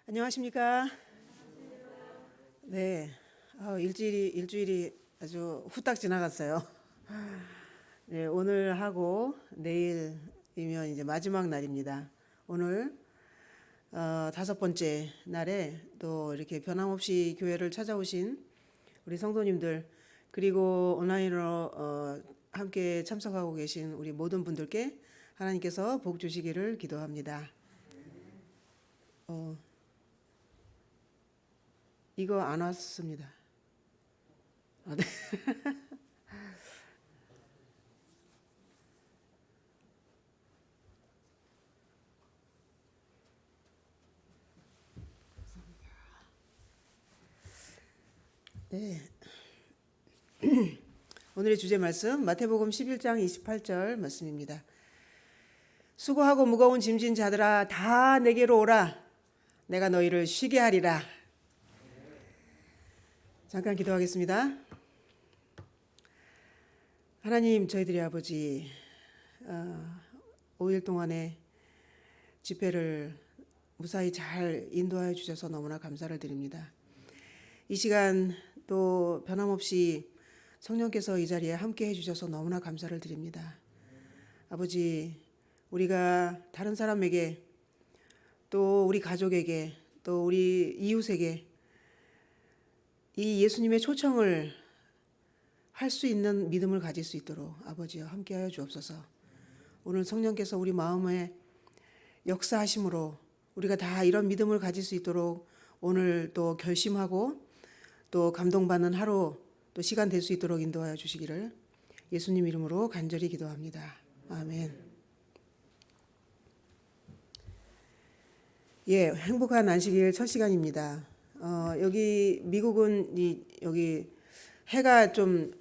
안녕하십니까? 네, 일주일이 아주 후딱 지나갔어요. 네, 오늘 하고 내일이면 이제 마지막 날입니다. 오늘 다섯 번째 날에 또 이렇게 변함없이 교회를 찾아오신 우리 성도님들, 그리고 온라인으로 함께 참석하고 계신 우리 모든 분들께 하나님께서 복 주시기를 기도합니다. 이거 안 왔습니다. 네. 네. 오늘의 주제 말씀 마태복음 11장 28절 말씀입니다. 수고하고 무거운 짐진 자들아 다 내게로 오라. 내가 너희를 쉬게 하리라. 잠깐 기도하겠습니다. 하나님, 저희들의 아버지, 5일 동안의 집회를 무사히 잘 인도하여 주셔서 너무나 감사를 드립니다. 이 시간 또 변함없이 성령께서 이 자리에 함께 해주셔서 너무나 감사를 드립니다. 아버지, 우리가 다른 사람에게, 또 우리 가족에게, 또 우리 이웃에게 이 예수님의 초청을 할 수 있는 믿음을 가질 수 있도록 아버지여 함께하여 주옵소서. 오늘 성령께서 우리 마음에 역사하심으로 우리가 다 이런 믿음을 가질 수 있도록 오늘 또 결심하고 또 감동받는 하루 또 시간 될 수 있도록 인도하여 주시기를 예수님 이름으로 간절히 기도합니다. 아멘. 예, 행복한 안식일 첫 시간입니다. 여기 미국은 여기 해가 좀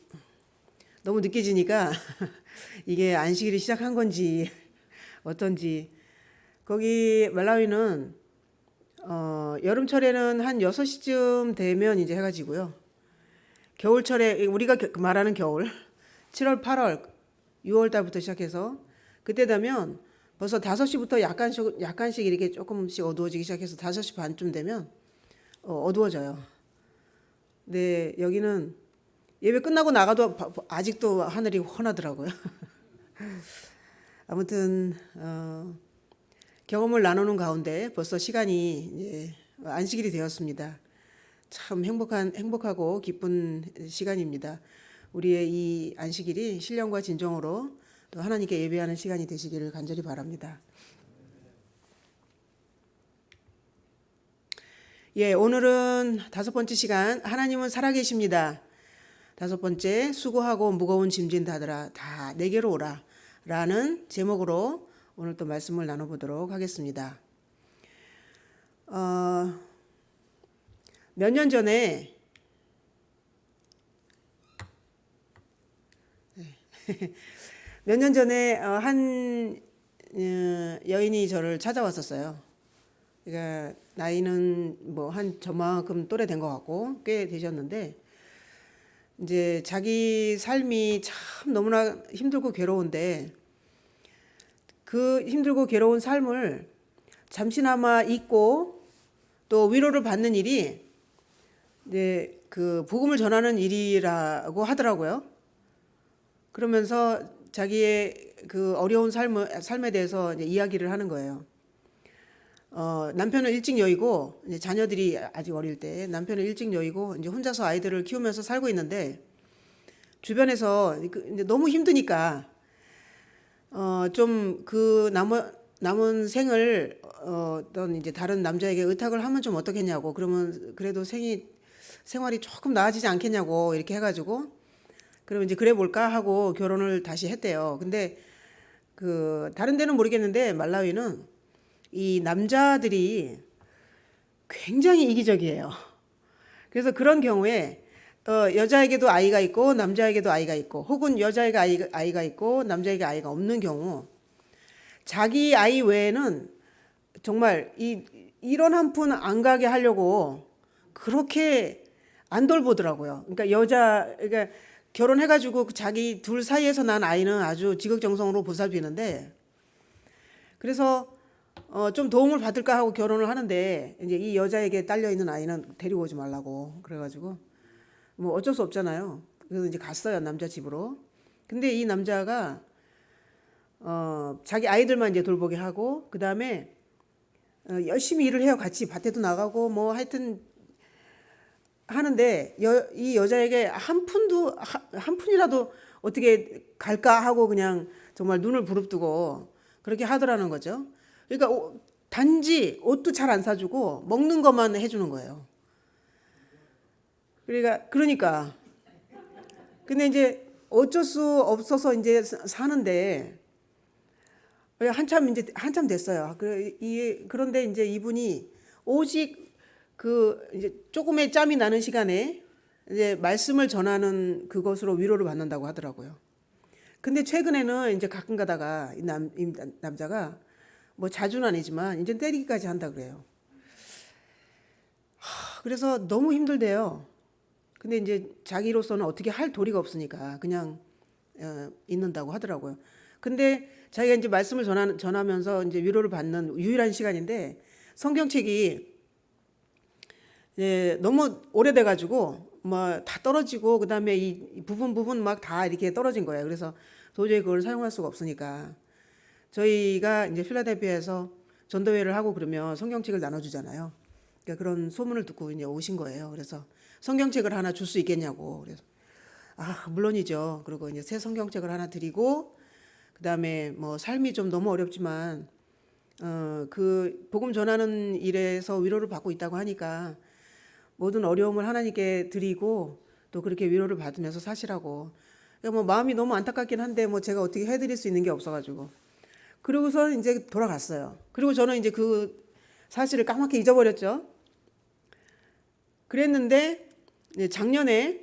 너무 늦게 지니까 이게 안식일이 시작한 건지 어떤지. 거기 말라위는 여름철에는 한 6시쯤 되면 이제 해가 지고요. 겨울철에 우리가 말하는 겨울 7월 8월 6월 달부터 시작해서 그때 되면 벌써 5시부터 약간씩 이렇게 조금씩 어두워지기 시작해서 5시 반쯤 되면 어두워져요. 네, 여기는 예배 끝나고 나가도 아직도 하늘이 환하더라고요. 아무튼 경험을 나누는 가운데 벌써 시간이 이제 안식일이 되었습니다. 참 행복하고 기쁜 시간입니다. 우리의 이 안식일이 신령과 진정으로 또 하나님께 예배하는 시간이 되시기를 간절히 바랍니다. 예, 오늘은 다섯 번째 시간 하나님은 살아계십니다. 다섯 번째, 수고하고 무거운 짐진 자들아 다 내게로 오라 라는 제목으로 오늘 또 말씀을 나눠보도록 하겠습니다. 몇 년 전에 한 여인이 저를 찾아왔었어요. 그러니까 나이는 뭐 한 저만큼 또래 된 것 같고 꽤 되셨는데 이제 자기 삶이 참 너무나 힘들고 괴로운데 그 힘들고 괴로운 삶을 잠시나마 잊고 또 위로를 받는 일이 이제 그 복음을 전하는 일이라고 하더라고요. 그러면서 자기의 그 어려운 삶에 대해서 이제 이야기를 하는 거예요. 남편은 일찍 여의고 이제 자녀들이 아직 어릴 때 남편은 일찍 여의고 이제 혼자서 아이들을 키우면서 살고 있는데 주변에서 이제 너무 힘드니까 좀 그 남은 생을 어떤 이제 다른 남자에게 의탁을 하면 좀 어떻겠냐고, 그러면 그래도 생활이 조금 나아지지 않겠냐고 이렇게 해가지고 그러면 이제 그래 볼까 하고 결혼을 다시 했대요. 근데 그 다른 데는 모르겠는데 말라위는 이 남자들이 굉장히 이기적이에요. 그래서 그런 경우에 여자에게도 아이가 있고 남자에게도 아이가 있고 혹은 여자에게 아이가 있고 남자에게 아이가 없는 경우 자기 아이 외에는 정말 이런 한 푼 안 가게 하려고 그렇게 안 돌보더라고요. 그러니까 결혼해가지고 자기 둘 사이에서 난 아이는 아주 지극정성으로 보살피는데 그래서 좀 도움을 받을까 하고 결혼을 하는데 이제 이 여자에게 딸려 있는 아이는 데리고 오지 말라고 그래가지고 뭐 어쩔 수 없잖아요. 그래서 이제 갔어요 남자 집으로. 근데 이 남자가 자기 아이들만 이제 돌보게 하고 그 다음에 열심히 일을 해요. 같이 밭에도 나가고 뭐 하여튼 하는데 이 여자에게 한 푼이라도 어떻게 갈까 하고 그냥 정말 눈을 부릅뜨고 그렇게 하더라는 거죠. 그러니까 단지 옷도 잘 안 사주고 먹는 것만 해주는 거예요. 그러니까 근데 이제 어쩔 수 없어서 이제 사는데 한참 됐어요. 그런데 이제 이분이 오직 그 이제 조금의 짬이 나는 시간에 이제 말씀을 전하는 그것으로 위로를 받는다고 하더라고요. 근데 최근에는 이제 가끔 가다가 이 남자가 뭐 자주는 아니지만 이제 때리기까지 한다 그래요. 그래서 너무 힘들대요. 근데 이제 자기로서는 어떻게 할 도리가 없으니까 그냥 있는다고 하더라고요. 근데 자기가 이제 말씀을 전하면서 이제 위로를 받는 유일한 시간인데 성경책이 너무 오래돼가지고 뭐 다 떨어지고 그다음에 이 부분 막 다 이렇게 떨어진 거예요. 그래서 도저히 그걸 사용할 수가 없으니까 저희가 이제 필라델피아에서 전도회를 하고 그러면 성경책을 나눠주잖아요. 그러니까 그런 소문을 듣고 이제 오신 거예요. 그래서 성경책을 하나 줄 수 있겠냐고. 그래서 물론이죠. 그리고 이제 새 성경책을 하나 드리고 그다음에 뭐 삶이 좀 너무 어렵지만 그 복음 전하는 일에서 위로를 받고 있다고 하니까 모든 어려움을 하나님께 드리고 또 그렇게 위로를 받으면서 사시라고. 그러니까 뭐 마음이 너무 안타깝긴 한데 뭐 제가 어떻게 해드릴 수 있는 게 없어가지고 그러고서 이제 돌아갔어요. 그리고 저는 이제 그 사실을 까맣게 잊어버렸죠. 그랬는데 작년에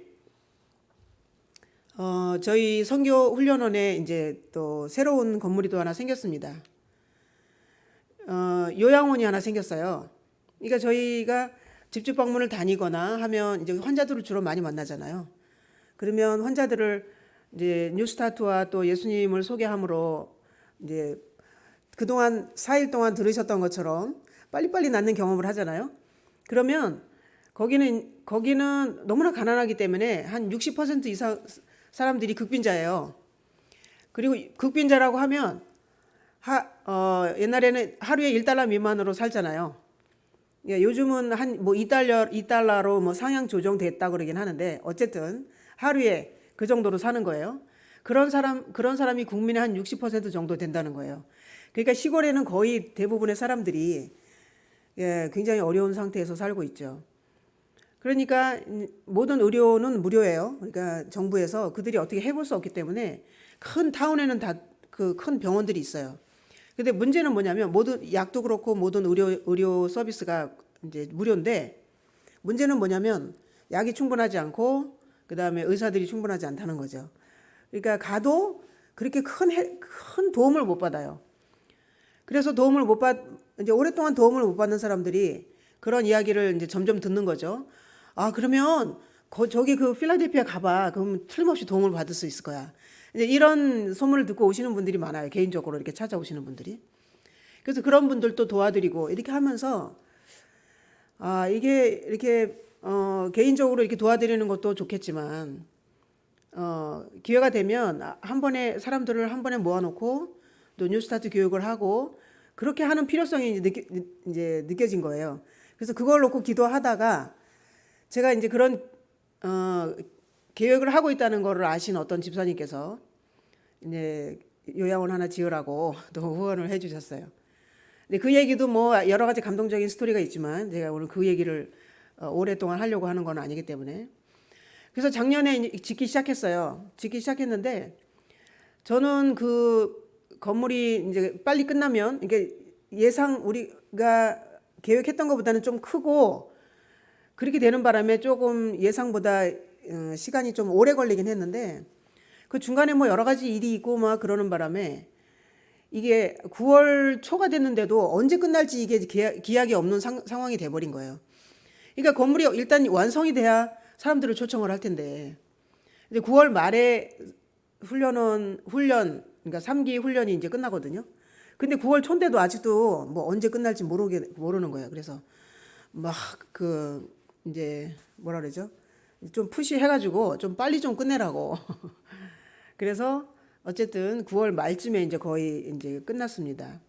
저희 선교 훈련원에 이제 또 새로운 건물이 또 하나 생겼습니다. 요양원이 하나 생겼어요. 그러니까 저희가 집집 방문을 다니거나 하면 이제 환자들을 주로 많이 만나잖아요. 그러면 환자들을 이제 뉴스타트와 또 예수님을 소개함으로 이제 그동안 4일 동안 들으셨던 것처럼 빨리빨리 낫는 경험을 하잖아요. 그러면 거기는 너무나 가난하기 때문에 한 60% 이상 사람들이 극빈자예요. 그리고 극빈자라고 하면 옛날에는 하루에 1달러 미만으로 살잖아요. 요즘은 한 뭐 2달러로 뭐 상향 조정됐다 그러긴 하는데 어쨌든 하루에 그 정도로 사는 거예요. 그런 사람이 국민의 한 60% 정도 된다는 거예요. 그러니까 시골에는 거의 대부분의 사람들이 굉장히 어려운 상태에서 살고 있죠. 그러니까 모든 의료는 무료예요. 그러니까 정부에서 그들이 어떻게 해볼 수 없기 때문에 큰 타운에는 다 그 큰 병원들이 있어요. 근데 문제는 뭐냐면 모든 약도 그렇고 모든 의료 서비스가 이제 무료인데 문제는 뭐냐면 약이 충분하지 않고 그다음에 의사들이 충분하지 않다는 거죠. 그러니까 가도 그렇게 큰 도움을 못 받아요. 그래서 이제 오랫동안 도움을 못 받는 사람들이 그런 이야기를 이제 점점 듣는 거죠. 그러면 저기 그 필라델피아 가봐. 그럼 틀림없이 도움을 받을 수 있을 거야. 이제 이런 소문을 듣고 오시는 분들이 많아요. 개인적으로 이렇게 찾아오시는 분들이. 그래서 그런 분들도 도와드리고 이렇게 하면서 이게 이렇게 개인적으로 이렇게 도와드리는 것도 좋겠지만 기회가 되면 사람들을 한 번에 모아놓고 또 뉴스타트 교육을 하고 그렇게 하는 필요성이 이제 느껴진 거예요. 그래서 그걸 놓고 기도하다가 제가 이제 그런 계획을 하고 있다는 거를 아신 어떤 집사님께서 이제 요양원 하나 지으라고 또 후원을 해주셨어요. 근데 그 얘기도 뭐 여러 가지 감동적인 스토리가 있지만 제가 오늘 그 얘기를 오랫동안 하려고 하는 건 아니기 때문에 그래서 작년에 짓기 시작했어요. 짓기 시작했는데 저는 그 건물이 이제 빨리 끝나면 이게 우리가 계획했던 것보다는 좀 크고 그렇게 되는 바람에 조금 예상보다 시간이 좀 오래 걸리긴 했는데 그 중간에 뭐 여러 가지 일이 있고 막 그러는 바람에 이게 9월 초가 됐는데도 언제 끝날지 이게 기약이 없는 상황이 돼버린 거예요. 그러니까 건물이 일단 완성이 돼야 사람들을 초청을 할 텐데 이제 9월 말에 훈련 그러니까 3기 훈련이 이제 끝나거든요. 근데 9월 초인데도 아직도 뭐 언제 끝날지 모르는 거예요. 그래서 막 그 이제 뭐라 그러죠? 좀 푸시해가지고 좀 빨리 좀 끝내라고. 그래서 어쨌든 9월 말쯤에 이제 거의 이제 끝났습니다.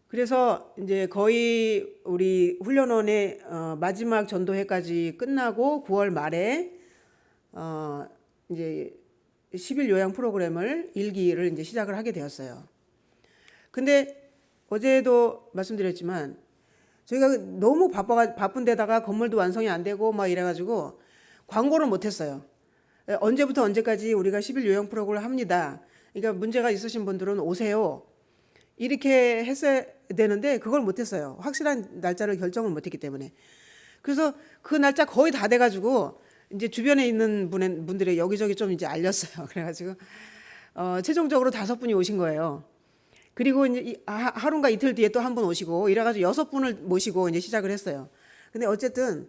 그래서 이제 거의 우리 훈련원의 마지막 전도회까지 끝나고 9월 말에 어 이제 10일 요양 프로그램을 일기를 이제 시작을 하게 되었어요. 근데 어제도 말씀드렸지만 저희가 너무 바쁜 데다가 건물도 완성이 안 되고 막 이래가지고 광고를 못 했어요. 언제부터 언제까지 우리가 10일 요양 프로그램을 합니다. 그러니까 문제가 있으신 분들은 오세요. 이렇게 했어야 되는데 그걸 못 했어요. 확실한 날짜를 결정을 못 했기 때문에. 그래서 그 날짜 거의 다 돼가지고 이제 주변에 있는 분들이 여기저기 좀 이제 알렸어요. 그래가지고 최종적으로 5분이 오신 거예요. 그리고 이제 하루인가 이틀 뒤에 또 한 분 오시고 이래가지고 6분을 모시고 이제 시작을 했어요. 근데 어쨌든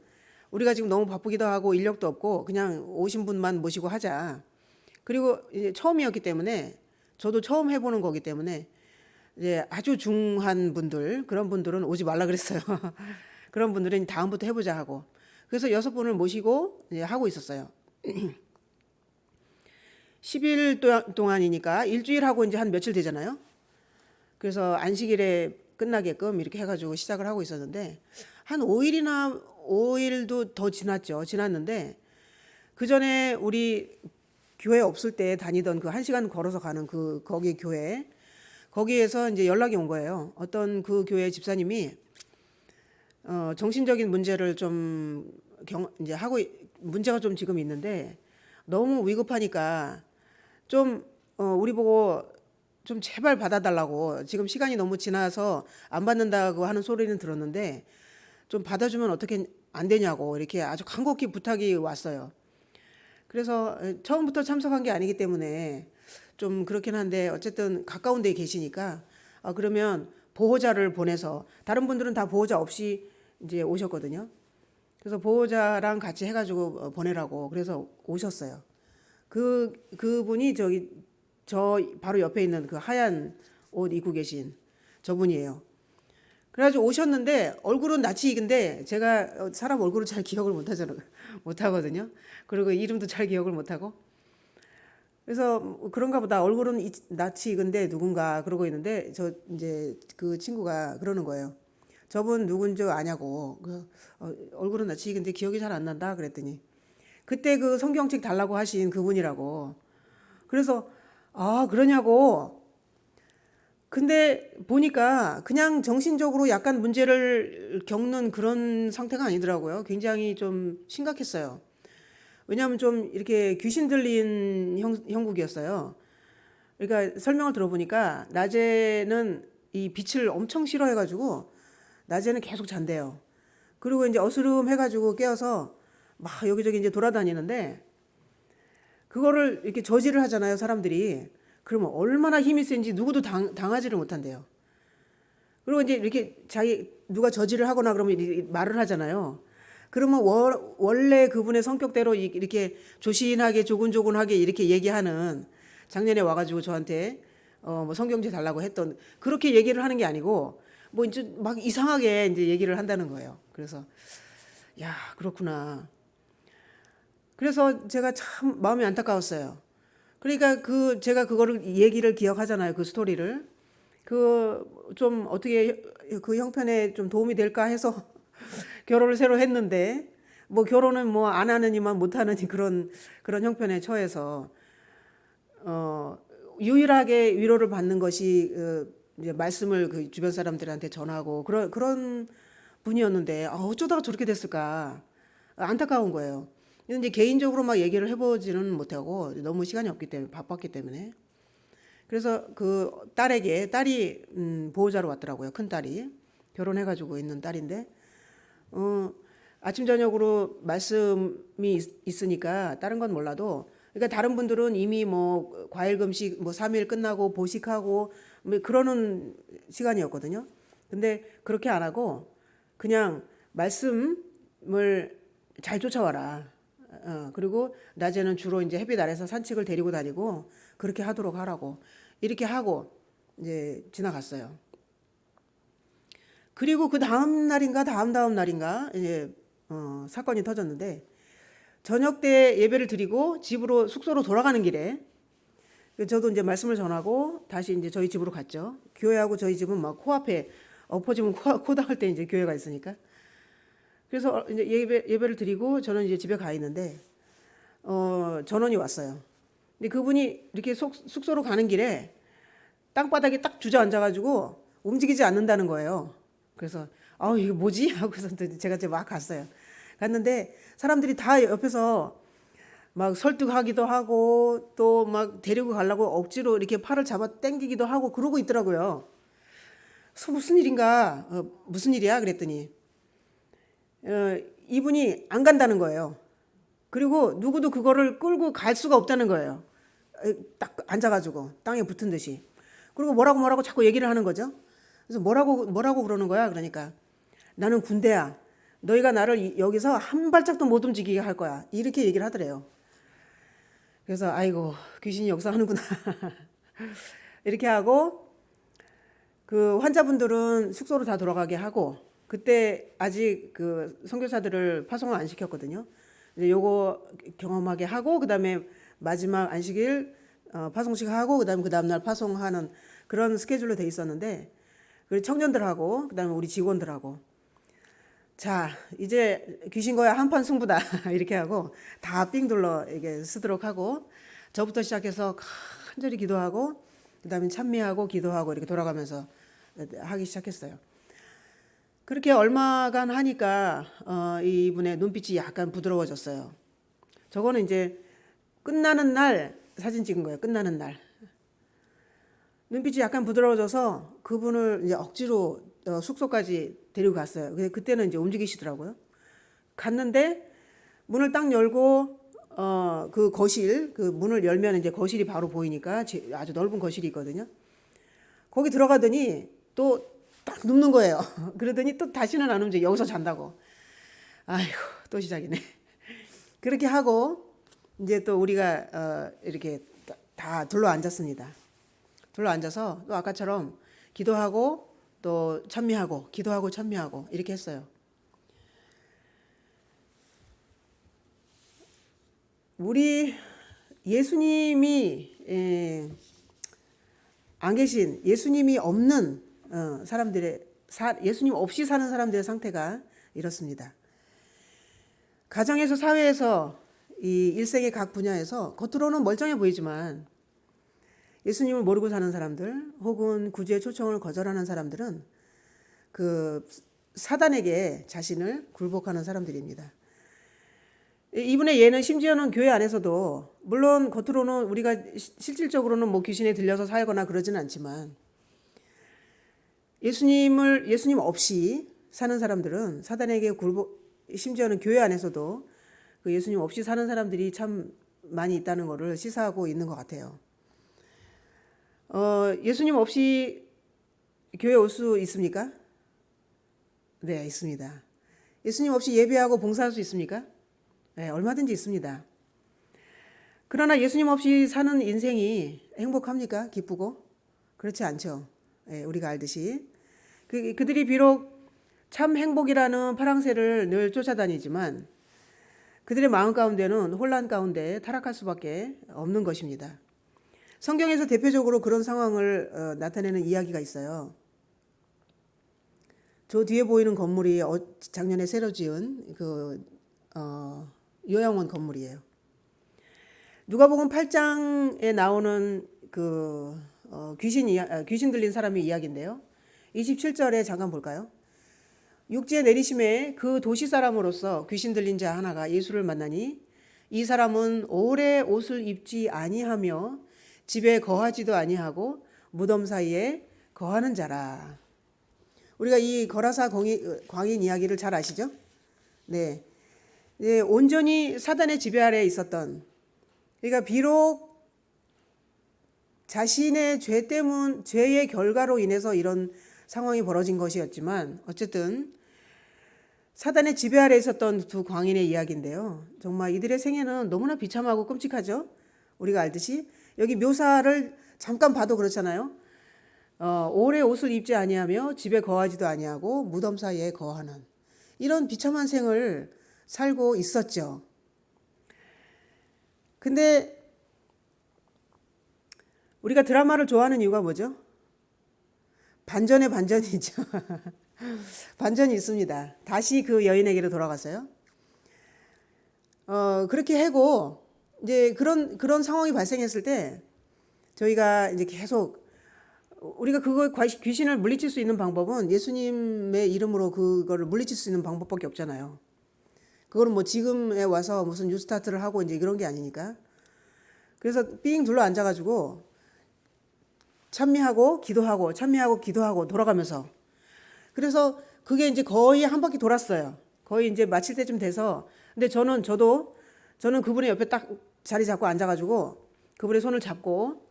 우리가 지금 너무 바쁘기도 하고 인력도 없고 그냥 오신 분만 모시고 하자. 그리고 이제 처음이었기 때문에 저도 처음 해보는 거기 때문에 이제 아주 중한 분들 그런 분들은 오지 말라 그랬어요. 그런 분들은 다음부터 해보자 하고 그래서 6분을 모시고 이제 하고 있었어요. 10일 동안이니까 일주일 하고 이제 한 며칠 되잖아요. 그래서 안식일에 끝나게끔 이렇게 해가지고 시작을 하고 있었는데 한 5일도 더 지났는데 그 전에 우리 교회 없을 때 다니던 그 1시간 걸어서 가는 거기 교회 거기에서 이제 연락이 온 거예요. 어떤 그 교회 집사님이 정신적인 문제를 좀 이제 문제가 좀 지금 있는데 너무 위급하니까 좀 우리 보고 좀 제발 받아달라고 지금 시간이 너무 지나서 안 받는다고 하는 소리는 들었는데 좀 받아주면 어떻게 안 되냐고 이렇게 아주 간곡히 부탁이 왔어요. 그래서 처음부터 참석한 게 아니기 때문에 좀 그렇긴 한데 어쨌든 가까운 데에 계시니까 그러면 보호자를 보내서 다른 분들은 다 보호자 없이 이제 오셨거든요. 그래서 보호자랑 같이 해가지고 보내라고 그래서 오셨어요. 그분이 저 바로 옆에 있는 그 하얀 옷 입고 계신 저분이에요. 그래가지고 오셨는데 얼굴은 낯이 익은데 제가 사람 얼굴을 잘 기억을 못하거든요. 그리고 이름도 잘 기억을 못하고. 그래서 그런가 보다 얼굴은 낯이 익은데 누군가 그러고 있는데 저 이제 그 친구가 그러는 거예요. 저분 누군지 아냐고. 얼굴은 낯이 익은데 기억이 잘 안 난다 그랬더니 그때 그 성경책 달라고 하신 그분이라고. 그래서 그러냐고. 근데 보니까 그냥 정신적으로 약간 문제를 겪는 그런 상태가 아니더라고요. 굉장히 좀 심각했어요. 왜냐하면 좀 이렇게 귀신 들린 형국이었어요. 그러니까 설명을 들어보니까 낮에는 이 빛을 엄청 싫어해가지고 낮에는 계속 잔대요. 그리고 이제 어스름해가지고 깨어서 막 여기저기 이제 돌아다니는데 그거를 이렇게 저지를 하잖아요, 사람들이. 그러면 얼마나 힘이 센지 누구도 당하지를 못한대요. 그리고 이제 이렇게 누가 저지를 하거나 그러면 말을 하잖아요. 그러면 원래 그분의 성격대로 이렇게 조신하게 조근조근하게 이렇게 얘기하는 작년에 와가지고 저한테 뭐 성경책 달라고 했던 그렇게 얘기를 하는 게 아니고 뭐 이제 막 이상하게 이제 얘기를 한다는 거예요. 그래서 야 그렇구나. 그래서 제가 참 마음이 안타까웠어요. 그러니까 제가 그거를 얘기를 기억하잖아요. 그 스토리를. 좀 어떻게 그 형편에 좀 도움이 될까 해서 결혼을 새로 했는데 뭐 결혼은 뭐 안 하느니만 못 하느니 그런 형편에 처해서 유일하게 위로를 받는 것이 이제 말씀을 그 주변 사람들한테 전하고 그런 분이었는데 어쩌다가 저렇게 됐을까 안타까운 거예요. 이제 개인적으로 막 얘기를 해보지는 못하고 너무 시간이 없기 때문에 바빴기 때문에 그래서 그 딸이 보호자로 왔더라고요. 큰 딸이 결혼해가지고 있는 딸인데 아침 저녁으로 말씀이 있으니까 다른 건 몰라도 그러니까 다른 분들은 이미 뭐 과일 금식 뭐 3일 끝나고 보식하고 뭐 그러는 시간이었거든요. 근데 그렇게 안 하고 그냥 말씀을 잘 쫓아와라. 그리고 낮에는 주로 이제 햇빛 아래서 산책을 데리고 다니고 그렇게 하도록 하라고 이렇게 하고 이제 지나갔어요. 그리고 그 다음 날인가 다음 날인가 이제 사건이 터졌는데, 저녁 때 예배를 드리고 집으로 숙소로 돌아가는 길에 저도 이제 말씀을 전하고 다시 이제 저희 집으로 갔죠. 교회하고 저희 집은 막 코앞에, 엎어지면 코 닿을 때 이제 교회가 있으니까. 그래서 이제 예배를 드리고 저는 이제 집에 가 있는데 전원이 왔어요. 근데 그분이 이렇게 숙소로 가는 길에 땅바닥에 딱 주저앉아가지고 움직이지 않는다는 거예요. 그래서 이게 뭐지? 하고서 제가 이제 막 갔어요. 갔는데 사람들이 다 옆에서 막 설득하기도 하고 또 막 데리고 가려고 억지로 이렇게 팔을 잡아 당기기도 하고 그러고 있더라고요. 그래서 무슨 일인가? 무슨 일이야? 그랬더니 이분이 안 간다는 거예요. 그리고 누구도 그거를 끌고 갈 수가 없다는 거예요. 딱 앉아가지고 땅에 붙은 듯이. 그리고 뭐라고 자꾸 얘기를 하는 거죠. 그래서 뭐라고 그러는 거야? 그러니까 나는 군대야. 너희가 나를 여기서 한 발짝도 못 움직이게 할 거야. 이렇게 얘기를 하더래요. 그래서 아이고, 귀신이 역사하는구나. 이렇게 하고 그 환자분들은 숙소로 다 돌아가게 하고, 그때 아직 그 선교사들을 파송을 안 시켰거든요. 이제 요거 경험하게 하고 그다음에 마지막 안식일 파송식 하고 그다음에 그 다음날 파송하는 그런 스케줄로 돼 있었는데, 그 청년들하고 그다음에 우리 직원들하고 자 이제 귀신 거야 한판 승부다 이렇게 하고 다 삥 둘러 이게 쓰도록 하고, 저부터 시작해서 간절히 기도하고 그다음에 찬미하고 기도하고 이렇게 돌아가면서 하기 시작했어요. 그렇게 얼마간 하니까 이분의 눈빛이 약간 부드러워졌어요. 저거는 이제 끝나는 날 사진 찍은 거예요. 끝나는 날 눈빛이 약간 부드러워져서 그분을 이제 억지로 숙소까지 데리고 갔어요. 근데 그때는 이제 움직이시더라고요. 갔는데 문을 딱 열고 그 거실, 그 문을 열면 이제 거실이 바로 보이니까 아주 넓은 거실이 있거든요. 거기 들어가더니 또 딱 눕는 거예요. 그러더니 또 다시는 안 움직여. 여기서 잔다고. 아이고, 또 시작이네. 그렇게 하고 이제 또 우리가 이렇게 다 둘러 앉았습니다. 둘러 앉아서 또 아까처럼 기도하고 또 찬미하고 기도하고 찬미하고 이렇게 했어요. 우리 예수님이 안 계신, 예수님이 없는 사람들의 예수님 없이 사는 사람들의 상태가 이렇습니다. 가정에서, 사회에서, 이 일생의 각 분야에서 겉으로는 멀쩡해 보이지만 예수님을 모르고 사는 사람들 혹은 구주의 초청을 거절하는 사람들은 그 사단에게 자신을 굴복하는 사람들입니다. 이분의 예는 심지어는 교회 안에서도, 물론 겉으로는 우리가 실질적으로는 뭐 귀신에 들려서 살거나 그러지는 않지만 예수님 없이 사는 사람들은 사단에게 심지어는 교회 안에서도 그 예수님 없이 사는 사람들이 참 많이 있다는 것을 시사하고 있는 것 같아요. 예수님 없이 교회 올 수 있습니까? 네, 있습니다. 예수님 없이 예배하고 봉사할 수 있습니까? 네, 얼마든지 있습니다. 그러나 예수님 없이 사는 인생이 행복합니까? 기쁘고? 그렇지 않죠. 네, 우리가 알듯이 그들이 비록 참 행복이라는 파랑새를 늘 쫓아다니지만 그들의 마음 가운데는 혼란 가운데 타락할 수밖에 없는 것입니다. 성경에서 대표적으로 그런 상황을 나타내는 이야기가 있어요. 저 뒤에 보이는 건물이 작년에 새로 지은 그 요양원 건물이에요. 누가복음 8장에 나오는 그 귀신 들린 사람의 이야기인데요. 27절에 잠깐 볼까요? 육지에 내리심에 그 도시 사람으로서 귀신 들린 자 하나가 예수를 만나니 이 사람은 오래 옷을 입지 아니하며 집에 거하지도 아니하고 무덤 사이에 거하는 자라. 우리가 이 거라사 광인 이야기를 잘 아시죠? 네. 네, 온전히 사단의 지배 아래에 있었던, 그러니까 비록 자신의 죄의 결과로 인해서 이런 상황이 벌어진 것이었지만 어쨌든 사단의 지배 아래에 있었던 두 광인의 이야기인데요. 정말 이들의 생애는 너무나 비참하고 끔찍하죠. 우리가 알듯이 여기 묘사를 잠깐 봐도 그렇잖아요. 오래 옷을 입지 아니하며 집에 거하지도 아니하고 무덤 사이에 거하는 이런 비참한 생을 살고 있었죠. 근데 우리가 드라마를 좋아하는 이유가 뭐죠? 반전의 반전이죠. 반전이 있습니다. 다시 그 여인에게로 돌아갔어요. 그렇게 하고 이제 그런 상황이 발생했을 때 저희가 이제 계속 우리가 그거 귀신을 물리칠 수 있는 방법은 예수님의 이름으로 그거를 물리칠 수 있는 방법밖에 없잖아요. 그거는 뭐 지금에 와서 무슨 뉴스타트를 하고 이제 그런 게 아니니까. 그래서 삥 둘러 앉아가지고 찬미하고 기도하고 돌아가면서. 그래서 그게 이제 거의 한 바퀴 돌았어요. 거의 이제 마칠 때쯤 돼서. 근데 저는 그분의 옆에 딱 자리 잡고 앉아가지고 그분의 손을 잡고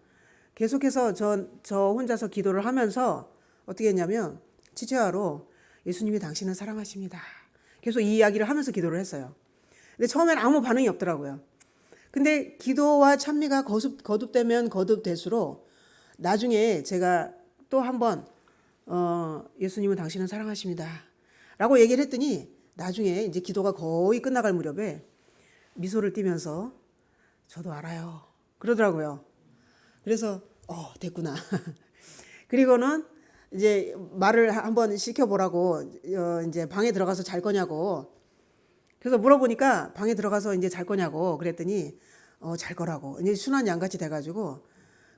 계속해서 저 혼자서 기도를 하면서 어떻게 했냐면 치체화로 예수님이 당신을 사랑하십니다. 계속 이 이야기를 하면서 기도를 했어요. 근데 처음엔 아무 반응이 없더라고요. 근데 기도와 찬미가 거듭되면 거듭될수록 나중에 제가 또 한번 예수님은 당신을 사랑하십니다. 라고 얘기를 했더니 나중에 이제 기도가 거의 끝나갈 무렵에 미소를 띠면서 저도 알아요. 그러더라고요. 그래서 됐구나. 그리고는 이제 말을 한번 시켜보라고 이제 방에 들어가서 잘 거냐고. 그래서 물어보니까 방에 들어가서 이제 잘 거냐고 그랬더니 잘 거라고. 이제 순한 양같이 돼가지고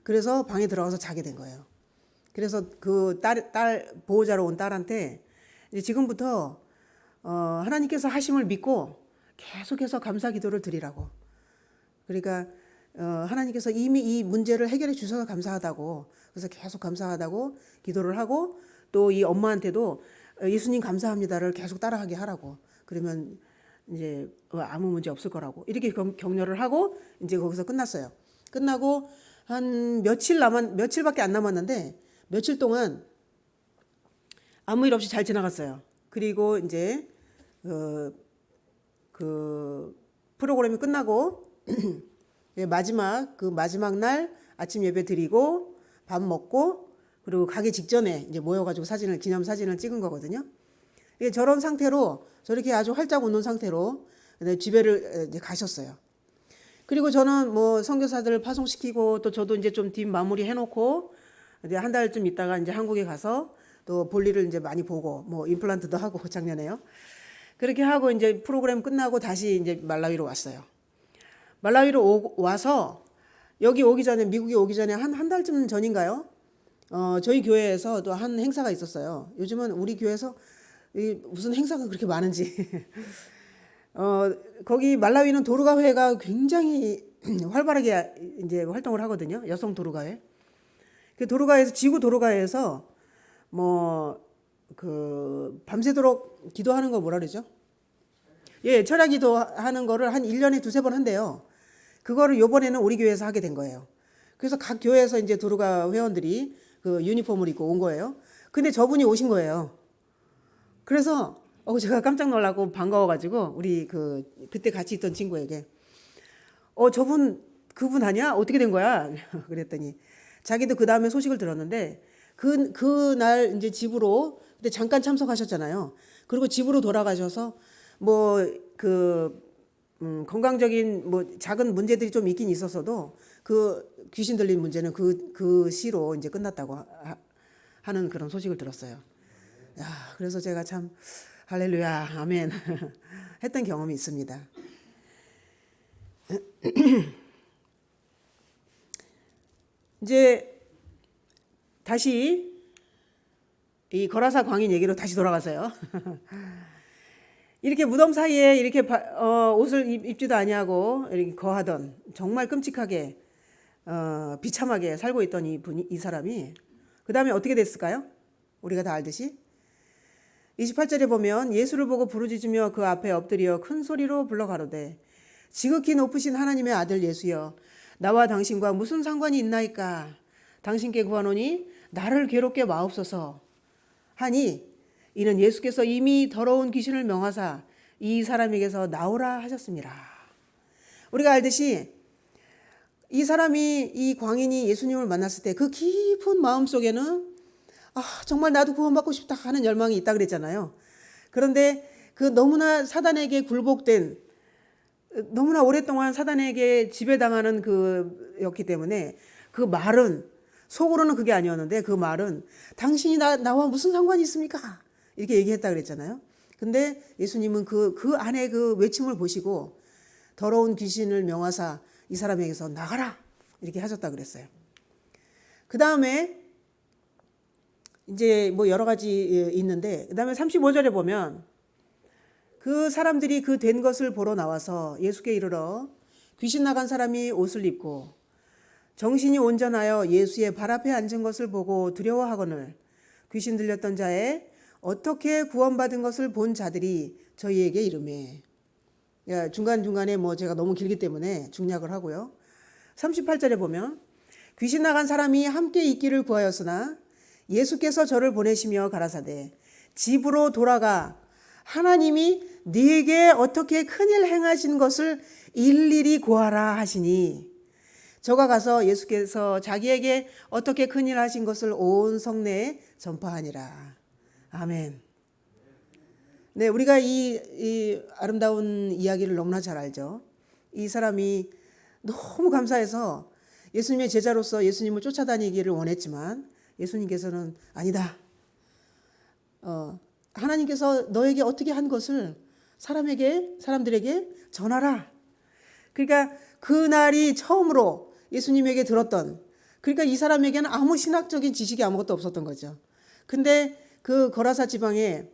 그래서 방에 들어가서 자게 된 거예요. 그래서 그 딸 보호자로 온 딸한테 이제 지금부터 하나님께서 하심을 믿고 계속해서 감사 기도를 드리라고. 그러니까 하나님께서 이미 이 문제를 해결해 주셔서 감사하다고. 그래서 계속 감사하다고 기도를 하고 또 이 엄마한테도 예수님 감사합니다를 계속 따라하게 하라고. 그러면 이제 아무 문제 없을 거라고. 이렇게 격려를 하고 이제 거기서 끝났어요. 끝나고 한 며칠밖에 안 남았는데 며칠 동안 아무 일 없이 잘 지나갔어요. 그리고 이제 그 프로그램이 끝나고 마지막 날 아침 예배 드리고 밥 먹고 그리고 가기 직전에 이제 모여가지고 기념 사진을 찍은 거거든요. 저런 상태로 저렇게 아주 활짝 웃는 상태로 집에를 이제 가셨어요. 그리고 저는 뭐 선교사들을 파송시키고 또 저도 이제 좀 뒷 마무리 해놓고 이제 한 달쯤 있다가 이제 한국에 가서 또 볼일을 이제 많이 보고 뭐 임플란트도 하고 작년에요. 그렇게 하고 이제 프로그램 끝나고 다시 이제 말라위로 왔어요. 말라위로 와서 여기 오기 전에 미국에 오기 전에 한 달쯤 전인가요? 저희 교회에서 또 한 행사가 있었어요. 요즘은 우리 교회에서 무슨 행사가 그렇게 많은지. 거기 말라위는 도르가회가 굉장히 활발하게 이제 활동을 하거든요. 여성 도르가회. 그 도르가회에서 지구 도르가회에서 밤새도록 기도하는 거 뭐라 그러죠? 예, 철야 기도하는 거를 한 1년에 두세 번 한대요. 그거를 요번에는 우리 교회에서 하게 된 거예요. 그래서 각 교회에서 이제 도르가 회원들이 그 유니폼을 입고 온 거예요. 근데 저분이 오신 거예요. 그래서 제가 깜짝 놀라고 반가워가지고 우리 그때 같이 있던 친구에게 그분 아니야? 어떻게 된 거야? 그랬더니 자기도 그 다음에 소식을 들었는데 그날 이제 집으로 그때 잠깐 참석하셨잖아요. 그리고 집으로 돌아가셔서 건강적인 작은 문제들이 좀 있긴 있었어도 그 귀신 들린 문제는 그 시로 이제 끝났다고 하는 그런 소식을 들었어요. 야, 그래서 제가 참 할렐루야, 아멘 했던 경험이 있습니다. 이제 다시 이 거라사 광인 얘기로 다시 돌아가서요. 이렇게 무덤 사이에 이렇게 옷을 입지도 아니하고 이렇게 거하던 정말 끔찍하게 비참하게 살고 있던 이 사람이 그 다음에 어떻게 됐을까요? 우리가 다 알듯이 28절에 보면 예수를 보고 부르짖으며 그 앞에 엎드려 큰 소리로 불러 가로되 지극히 높으신 하나님의 아들 예수여 나와 당신과 무슨 상관이 있나이까 당신께 구하노니 나를 괴롭게 마옵소서 하니 이는 예수께서 이미 더러운 귀신을 명하사 이 사람에게서 나오라 하셨습니다. 우리가 알듯이 이 광인이 예수님을 만났을 때 그 깊은 마음속에는 정말 나도 구원받고 싶다 하는 열망이 있다 그랬잖아요. 그런데 그 너무나 사단에게 굴복된, 너무나 오랫동안 사단에게 지배당하는 그였기 때문에 그 말은, 속으로는 그게 아니었는데 그 말은 당신이 나와 무슨 상관이 있습니까? 이렇게 얘기했다 그랬잖아요. 근데 예수님은 그 안에 그 외침을 보시고 더러운 귀신을 명하사 이 사람에게서 나가라 이렇게 하셨다 그랬어요. 그 다음에 이제 뭐 여러 가지 있는데, 그 다음에 35절에 보면 그 사람들이 그 된 것을 보러 나와서 예수께 이르러 귀신 나간 사람이 옷을 입고 정신이 온전하여 예수의 발 앞에 앉은 것을 보고 두려워하거늘 귀신 들렸던 자의 어떻게 구원받은 것을 본 자들이 저희에게 이르매. 중간중간에 뭐 제가 너무 길기 때문에 중략을 하고요. 38절에 보면 귀신 나간 사람이 함께 있기를 구하였으나 예수께서 저를 보내시며 가라사대 집으로 돌아가 하나님이 네게 어떻게 큰일 행하신 것을 일일이 고하라 하시니, 저가 가서 예수께서 자기에게 어떻게 큰일 하신 것을 온 성내에 전파하니라. 아멘. 네, 우리가 이 아름다운 이야기를 너무나 잘 알죠. 이 사람이 너무 감사해서 예수님의 제자로서 예수님을 쫓아다니기를 원했지만 예수님께서는 아니다. 하나님께서 너에게 어떻게 한 것을 사람들에게 전하라. 그러니까 그날이 처음으로 예수님에게 들었던, 그러니까 이 사람에게는 아무 신학적인 지식이 아무것도 없었던 거죠. 근데 그 거라사 지방에,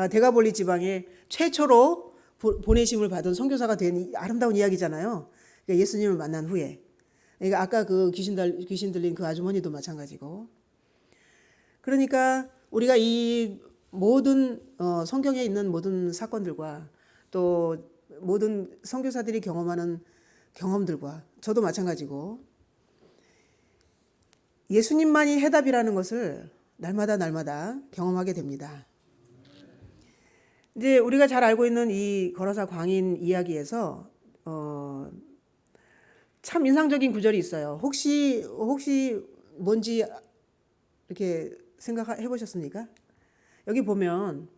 데가볼리 지방에 최초로 보내심을 받은 선교사가 된 아름다운 이야기잖아요. 그러니까 예수님을 만난 후에. 그러니까 아까 그 귀신 들린 그 아주머니도 마찬가지고. 그러니까 우리가 이 모든 성경에 있는 모든 사건들과 또 모든 선교사들이 경험하는 경험들과 저도 마찬가지고, 예수님만이 해답이라는 것을 날마다 경험하게 됩니다. 이제 우리가 잘 알고 있는 이 거라사 광인 이야기에서 참 인상적인 구절이 있어요. 혹시 뭔지 이렇게 생각해 보셨습니까? 여기 보면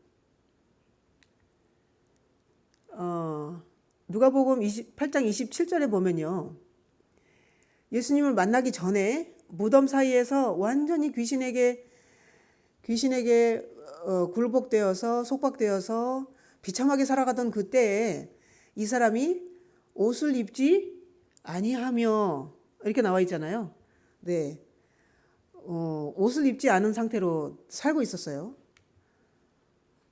누가복음 8장 27절에 보면요, 예수님을 만나기 전에 무덤 사이에서 완전히 귀신에게 굴복되어서 속박되어서 비참하게 살아가던 그때에 이 사람이 옷을 입지 아니하며 이렇게 나와 있잖아요. 네, 옷을 입지 않은 상태로 살고 있었어요.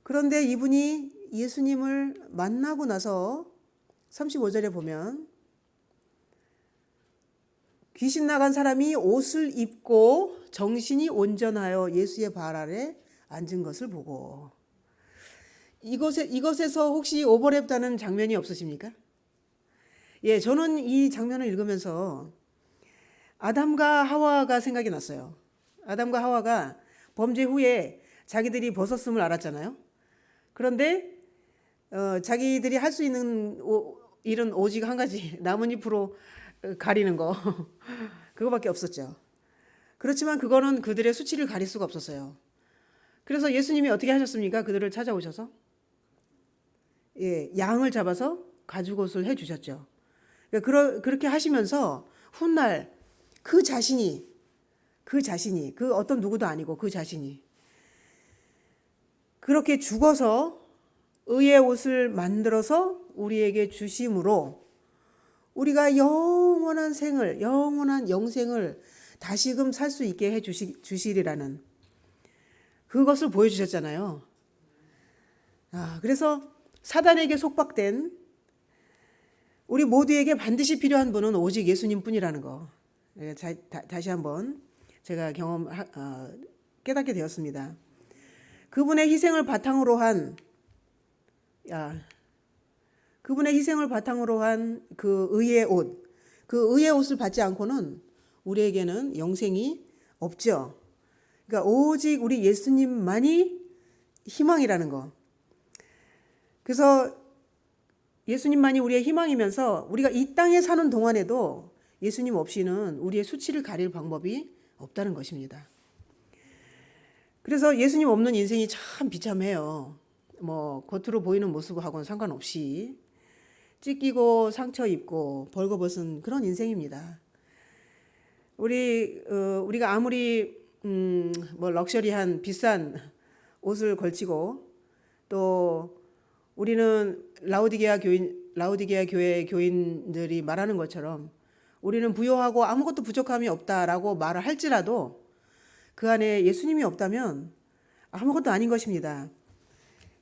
그런데 이분이 예수님을 만나고 나서 35절에 보면 귀신 나간 사람이 옷을 입고 정신이 온전하여 예수의 발 아래 앉은 것을 보고, 이것에서 혹시 오버랩되는 장면이 없으십니까? 예, 저는 이 장면을 읽으면서 아담과 하와가 생각이 났어요. 아담과 하와가 범죄 후에 자기들이 벗었음을 알았잖아요. 그런데 자기들이 할 수 있는 일은 오직 한 가지, 나뭇잎으로 가리는 거 그거밖에 없었죠. 그렇지만 그거는 그들의 수치를 가릴 수가 없었어요. 그래서 예수님이 어떻게 하셨습니까? 그들을 찾아오셔서 양을 잡아서 가죽옷을 해주셨죠. 그렇게 하시면서 훗날 그 자신이 그 어떤 누구도 아니고 그 자신이 그렇게 죽어서 의의 옷을 만들어서 우리에게 주심으로 우리가 영원한 영생을 다시금 살 수 있게 해 주시리라는 그것을 보여주셨잖아요. 그래서 사단에게 속박된 우리 모두에게 반드시 필요한 분은 오직 예수님뿐이라는 거 다시 한번 제가 깨닫게 되었습니다. 그분의 희생을 바탕으로 한 그 의의 옷, 그 의의 옷을 받지 않고는 우리에게는 영생이 없죠. 그러니까 오직 우리 예수님만이 희망이라는 거. 그래서 예수님만이 우리의 희망이면서 우리가 이 땅에 사는 동안에도 예수님 없이는 우리의 수치를 가릴 방법이 없다는 것입니다. 그래서 예수님 없는 인생이 참 비참해요. 뭐 겉으로 보이는 모습하고는 상관없이 찢기고 상처 입고 벌거벗은 그런 인생입니다. 우리가 아무리 뭐 럭셔리한 비싼 옷을 걸치고 또 우리는 라우디게아 교회 교인들이 말하는 것처럼 우리는 부요하고 아무것도 부족함이 없다라고 말을 할지라도 그 안에 예수님이 없다면 아무것도 아닌 것입니다.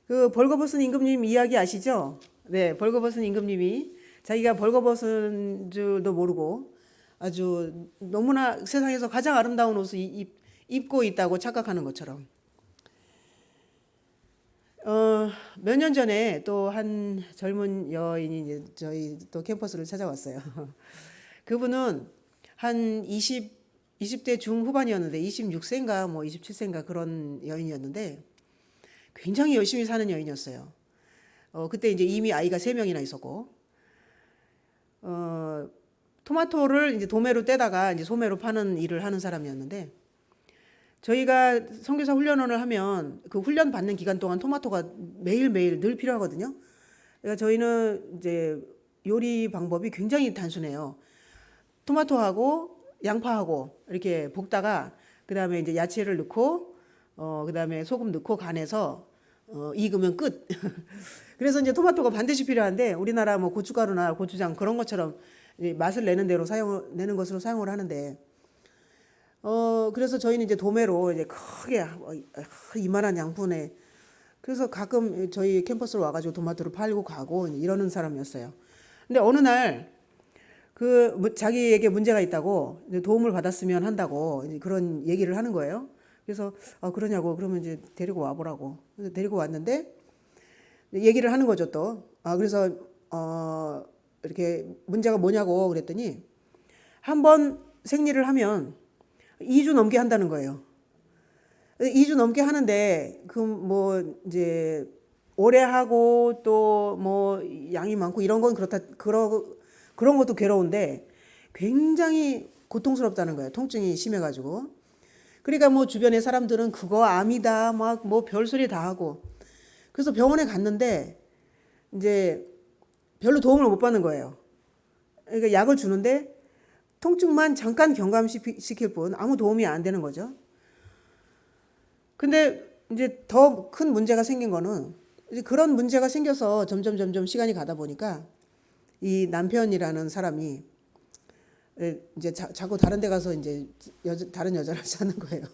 그 벌거벗은 임금님 이야기 아시죠? 네, 벌거벗은 임금님이 자기가 벌거벗은 줄도 모르고 아주 너무나 세상에서 가장 아름다운 옷을 입고 있다고 착각하는 것처럼. 몇 년 전에 또 한 젊은 여인이 이제 저희 또 캠퍼스를 찾아왔어요. 그분은 한 20대 중후반이었는데 26세인가 뭐 27세인가 그런 여인이었는데 굉장히 열심히 사는 여인이었어요. 그때 이제 이미 아이가 3명이나 있었고, 토마토를 이제 도매로 떼다가 이제 소매로 파는 일을 하는 사람이었는데, 저희가 선교사 훈련원을 하면 그 훈련 받는 기간 동안 토마토가 매일매일 늘 필요하거든요. 그러니까 저희는 이제 요리 방법이 굉장히 단순해요. 토마토하고 양파하고 이렇게 볶다가 그 다음에 이제 야채를 넣고 그 다음에 소금 넣고 간해서 익으면 끝. 그래서 이제 토마토가 반드시 필요한데 우리나라 뭐 고춧가루나 고추장 그런 것처럼 맛을 내는 대로 내는 것으로 사용을 하는데 그래서 저희는 이제 도매로 이제 크게 이만한 양푼에 그래서 가끔 저희 캠퍼스로 와가지고 토마토를 팔고 가고 이러는 사람이었어요. 근데 어느 날 그 자기에게 문제가 있다고 도움을 받았으면 한다고 그런 얘기를 하는 거예요. 그래서 그러냐고 그러면 이제 데리고 와보라고. 그래서 데리고 왔는데 얘기를 하는 거죠 또. 그래서 이렇게 문제가 뭐냐고 그랬더니 한 번 생리를 하면 2주 넘게 한다는 거예요. 2주 넘게 하는데 그 뭐 이제 오래 하고 또 뭐 양이 많고 이런 건 그런 것도 괴로운데 굉장히 고통스럽다는 거예요. 통증이 심해가지고. 그러니까 뭐 주변의 사람들은 그거 암이다 막 뭐 별소리 다 하고 그래서 병원에 갔는데 이제 별로 도움을 못 받는 거예요. 그러니까 약을 주는데 통증만 잠깐 경감시킬 뿐 아무 도움이 안 되는 거죠. 근데 이제 더 큰 문제가 생긴 거는 이제 그런 문제가 생겨서 점점 시간이 가다 보니까 이 남편이라는 사람이 이제 자꾸 다른 데 가서 이제 다른 여자를 찾는 거예요.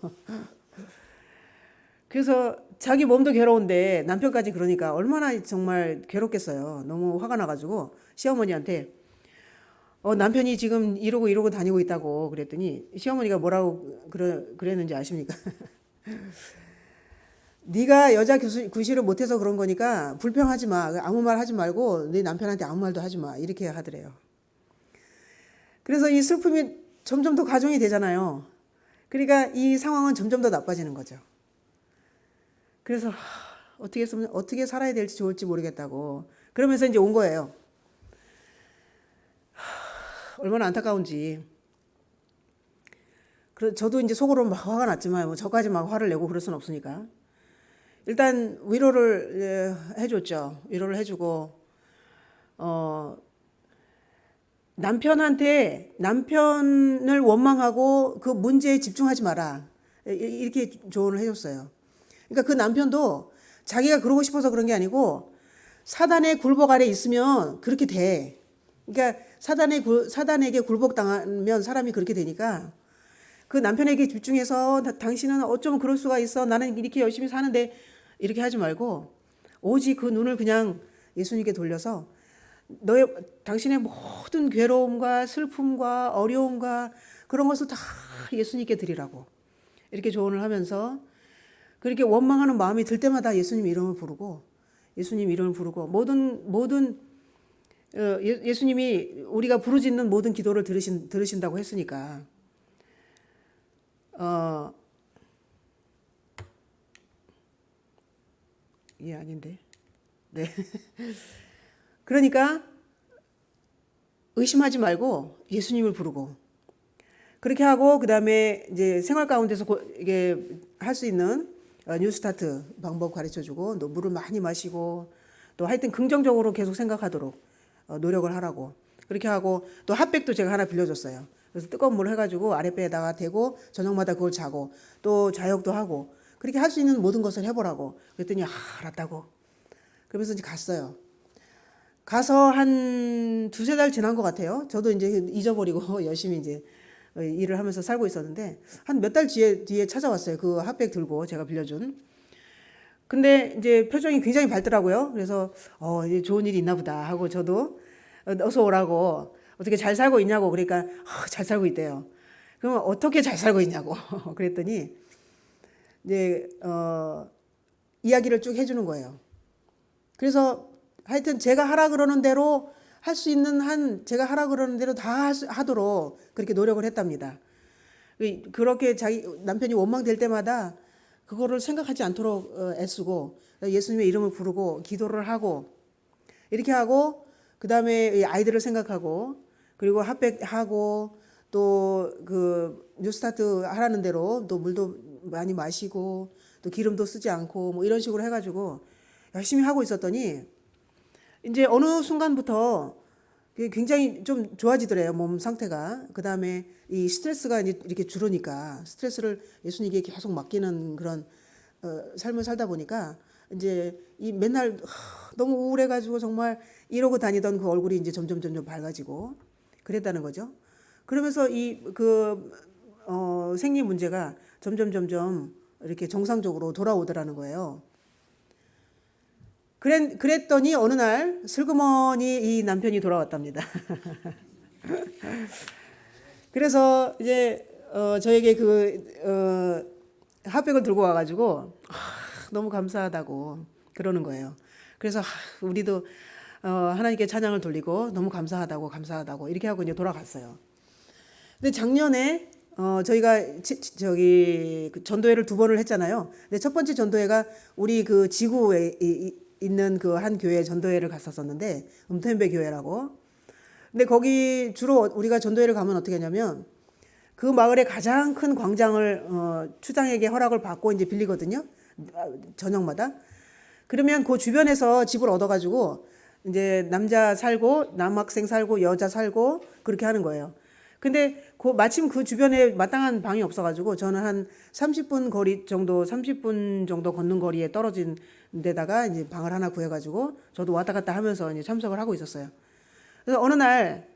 그래서 자기 몸도 괴로운데 남편까지 그러니까 얼마나 정말 괴롭겠어요. 너무 화가 나가지고 시어머니한테 남편이 지금 이러고 다니고 있다고 그랬더니 시어머니가 뭐라고 그랬는지 아십니까? 네가 여자 구실을 못해서 그런 거니까 불평하지 마. 아무 말 하지 말고 네 남편한테 아무 말도 하지 마. 이렇게 하더래요. 그래서 이 슬픔이 점점 더 가중이 되잖아요. 그러니까 이 상황은 점점 더 나빠지는 거죠. 그래서 어떻게 살아야 될지 좋을지 모르겠다고 그러면서 이제 온 거예요. 얼마나 안타까운지. 저도 이제 속으로 막 화가 났지만 뭐 저까지 막 화를 내고 그럴 수는 없으니까 일단 위로를 해줬죠. 위로를 해주고 남편을 원망하고 그 문제에 집중하지 마라 이렇게 조언을 해줬어요. 그러니까 그 남편도 자기가 그러고 싶어서 그런 게 아니고 사단의 굴복 아래 있으면 그렇게 돼. 그러니까 사단에게 굴복당하면 사람이 그렇게 되니까 그 남편에게 집중해서 당신은 어쩌면 그럴 수가 있어. 나는 이렇게 열심히 사는데 이렇게 하지 말고 오직 그 눈을 그냥 예수님께 돌려서 당신의 모든 괴로움과 슬픔과 어려움과 그런 것을 다 예수님께 드리라고 이렇게 조언을 하면서 그렇게 원망하는 마음이 들 때마다 예수님 이름을 부르고 모든 예수님이 우리가 부르짖는 모든 기도를 들으신다고 했으니까 아닌데. 네. 그러니까 의심하지 말고 예수님을 부르고 그렇게 하고 그다음에 이제 생활 가운데서 이게 할 수 있는 뉴스타트 방법 가르쳐주고 또 물을 많이 마시고 또 하여튼 긍정적으로 계속 생각하도록 노력을 하라고 그렇게 하고 또 핫백도 제가 하나 빌려줬어요. 그래서 뜨거운 물 해가지고 아랫배에다가 대고 저녁마다 그걸 자고 또 좌욕도 하고 그렇게 할 수 있는 모든 것을 해보라고 그랬더니 알았다고 그러면서 이제 갔어요. 가서 한 두세 달 지난 것 같아요. 저도 이제 잊어버리고 열심히 이제 일을 하면서 살고 있었는데 한 몇 달 뒤에 찾아왔어요. 그 핫백 들고 제가 빌려준. 근데 이제 표정이 굉장히 밝더라고요. 그래서 이제 좋은 일이 있나 보다 하고 저도 어서 오라고 어떻게 잘 살고 있냐고 그러니까 잘 살고 있대요. 그러면 어떻게 잘 살고 있냐고 그랬더니 이제 이야기를 쭉 해주는 거예요. 그래서 하여튼 제가 하라 그러는 대로 할 수 있는 한 제가 하라 그러는 대로 다 하도록 그렇게 노력을 했답니다. 그렇게 자기 남편이 원망될 때마다 그거를 생각하지 않도록 애쓰고 예수님의 이름을 부르고 기도를 하고 이렇게 하고 그 다음에 아이들을 생각하고 그리고 핫백하고 또 그 뉴스타트 하라는 대로 또 물도 많이 마시고 또 기름도 쓰지 않고 뭐 이런 식으로 해가지고 열심히 하고 있었더니 이제 어느 순간부터 굉장히 좀 좋아지더래요 몸 상태가. 그 다음에 이 스트레스가 이렇게 줄으니까 스트레스를 예수님께 계속 맡기는 그런 삶을 살다 보니까 이제 이 맨날 너무 우울해가지고 정말 이러고 다니던 그 얼굴이 이제 점점 밝아지고 그랬다는 거죠. 그러면서 이 생리 문제가 점점 이렇게 정상적으로 돌아오더라는 거예요. 그랬더니 어느 날 슬그머니 이 남편이 돌아왔답니다. 그래서 이제 저에게 핫백을 들고 와가지고 너무 감사하다고 그러는 거예요. 그래서 우리도 하나님께 찬양을 돌리고 너무 감사하다고 이렇게 하고 이제 돌아갔어요. 근데 작년에 저희가 저기 전도회를 2번을 했잖아요. 근데 첫 번째 전도회가 우리 그 지구에 있는 그 한 교회 전도회를 갔었었는데 음템배 교회라고. 근데 거기 주로 우리가 전도회를 가면 어떻게 하냐면 그 마을의 가장 큰 광장을 추장에게 허락을 받고 이제 빌리거든요. 저녁마다. 그러면 그 주변에서 집을 얻어가지고 이제 남자 살고 남학생 살고 여자 살고 그렇게 하는 거예요. 근데 마침 그 주변에 마땅한 방이 없어가지고 저는 한 30분 정도 걷는 거리에 떨어진 데다가 이제 방을 하나 구해가지고 저도 왔다 갔다 하면서 이제 참석을 하고 있었어요. 그래서 어느 날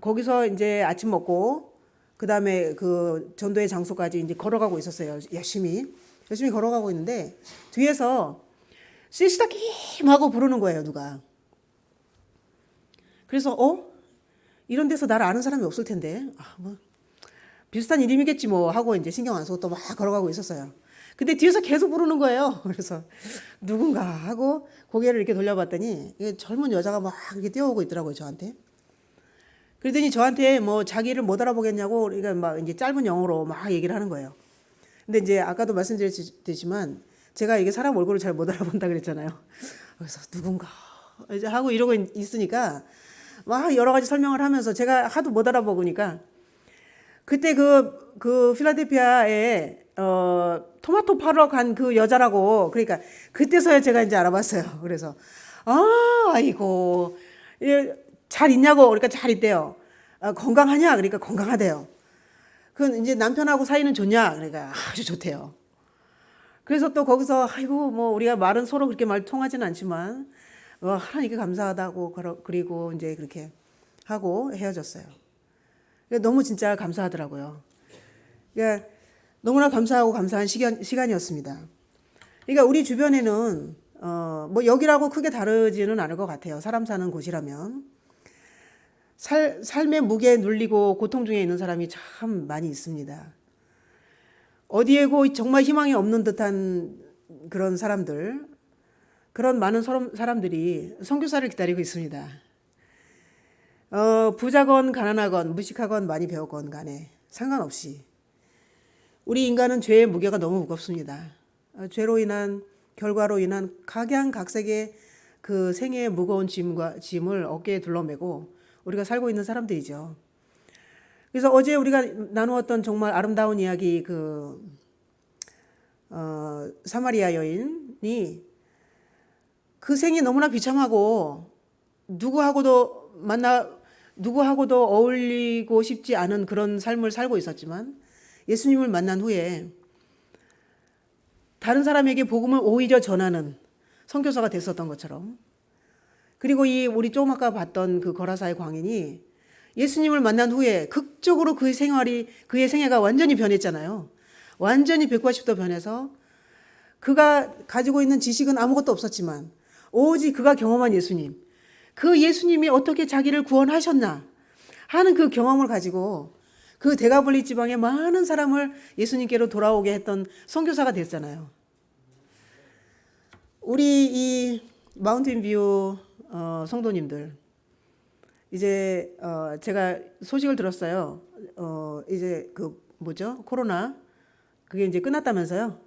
거기서 이제 아침 먹고 그 다음에 그 전도의 장소까지 이제 걸어가고 있었어요. 열심히 걸어가고 있는데 뒤에서 시스타킴 하고 부르는 거예요, 누가. 그래서 이런 데서 나를 아는 사람이 없을 텐데 뭐 비슷한 이름이겠지 뭐 하고 이제 신경 안 쓰고 또 막 걸어가고 있었어요. 근데 뒤에서 계속 부르는 거예요. 그래서 누군가 하고 고개를 이렇게 돌려봤더니 젊은 여자가 막 이렇게 뛰어오고 있더라고요, 저한테. 그러더니 저한테 뭐 자기를 못 알아보겠냐고 그러니까 막 이제 짧은 영어로 막 얘기를 하는 거예요. 근데 이제 아까도 말씀드렸지만 제가 이게 사람 얼굴을 잘 못 알아본다 그랬잖아요. 그래서 누군가 이제 하고 이러고 있으니까 막 여러 가지 설명을 하면서 제가 하도 못 알아보니까 그때 그 필라델피아에 토마토 팔러 간 그 여자라고 그러니까 그때서야 제가 이제 알아봤어요. 그래서 아이고 잘 있냐고 그러니까 잘 있대요. 건강하냐 그러니까 건강하대요. 그 이제 남편하고 사이는 좋냐 그러니까 아주 좋대요. 그래서 또 거기서 아이고 뭐 우리가 말은 서로 그렇게 말 통하지는 않지만 하나님께 감사하다고 그리고 이제 그렇게 하고 헤어졌어요. 너무 진짜 감사하더라고요. 그러니까 너무나 감사하고 감사한 시간이었습니다. 그러니까 우리 주변에는 뭐 여기라고 크게 다르지는 않을 것 같아요. 사람 사는 곳이라면 삶의 무게에 눌리고 고통 중에 있는 사람이 참 많이 있습니다. 어디에고 정말 희망이 없는 듯한 그런 사람들, 그런 많은 사람들이 선교사를 기다리고 있습니다. 부자건 가난하건 무식하건 많이 배웠건 간에 상관없이 우리 인간은 죄의 무게가 너무 무겁습니다. 죄로 인한 결과로 인한 각양각색의 그 생애의 무거운 짐을 어깨에 둘러매고 우리가 살고 있는 사람들이죠. 그래서 어제 우리가 나누었던 정말 아름다운 이야기 그 사마리아 여인이 그 생이 너무나 비참하고 누구하고도 어울리고 싶지 않은 그런 삶을 살고 있었지만 예수님을 만난 후에 다른 사람에게 복음을 오히려 전하는 선교사가 됐었던 것처럼, 그리고 우리 좀 아까 봤던 그 거라사의 광인이 예수님을 만난 후에 극적으로 그의 생애가 완전히 변했잖아요. 완전히 180도 변해서 그가 가지고 있는 지식은 아무것도 없었지만 오직 그가 경험한 예수님, 그 예수님이 어떻게 자기를 구원하셨나 하는 그 경험을 가지고 그 데가볼리 지방의 많은 사람을 예수님께로 돌아오게 했던 선교사가 됐잖아요. 우리 이 마운틴 뷰 성도님들, 이제 제가 소식을 들었어요. 이제 코로나 그게 이제 끝났다면서요.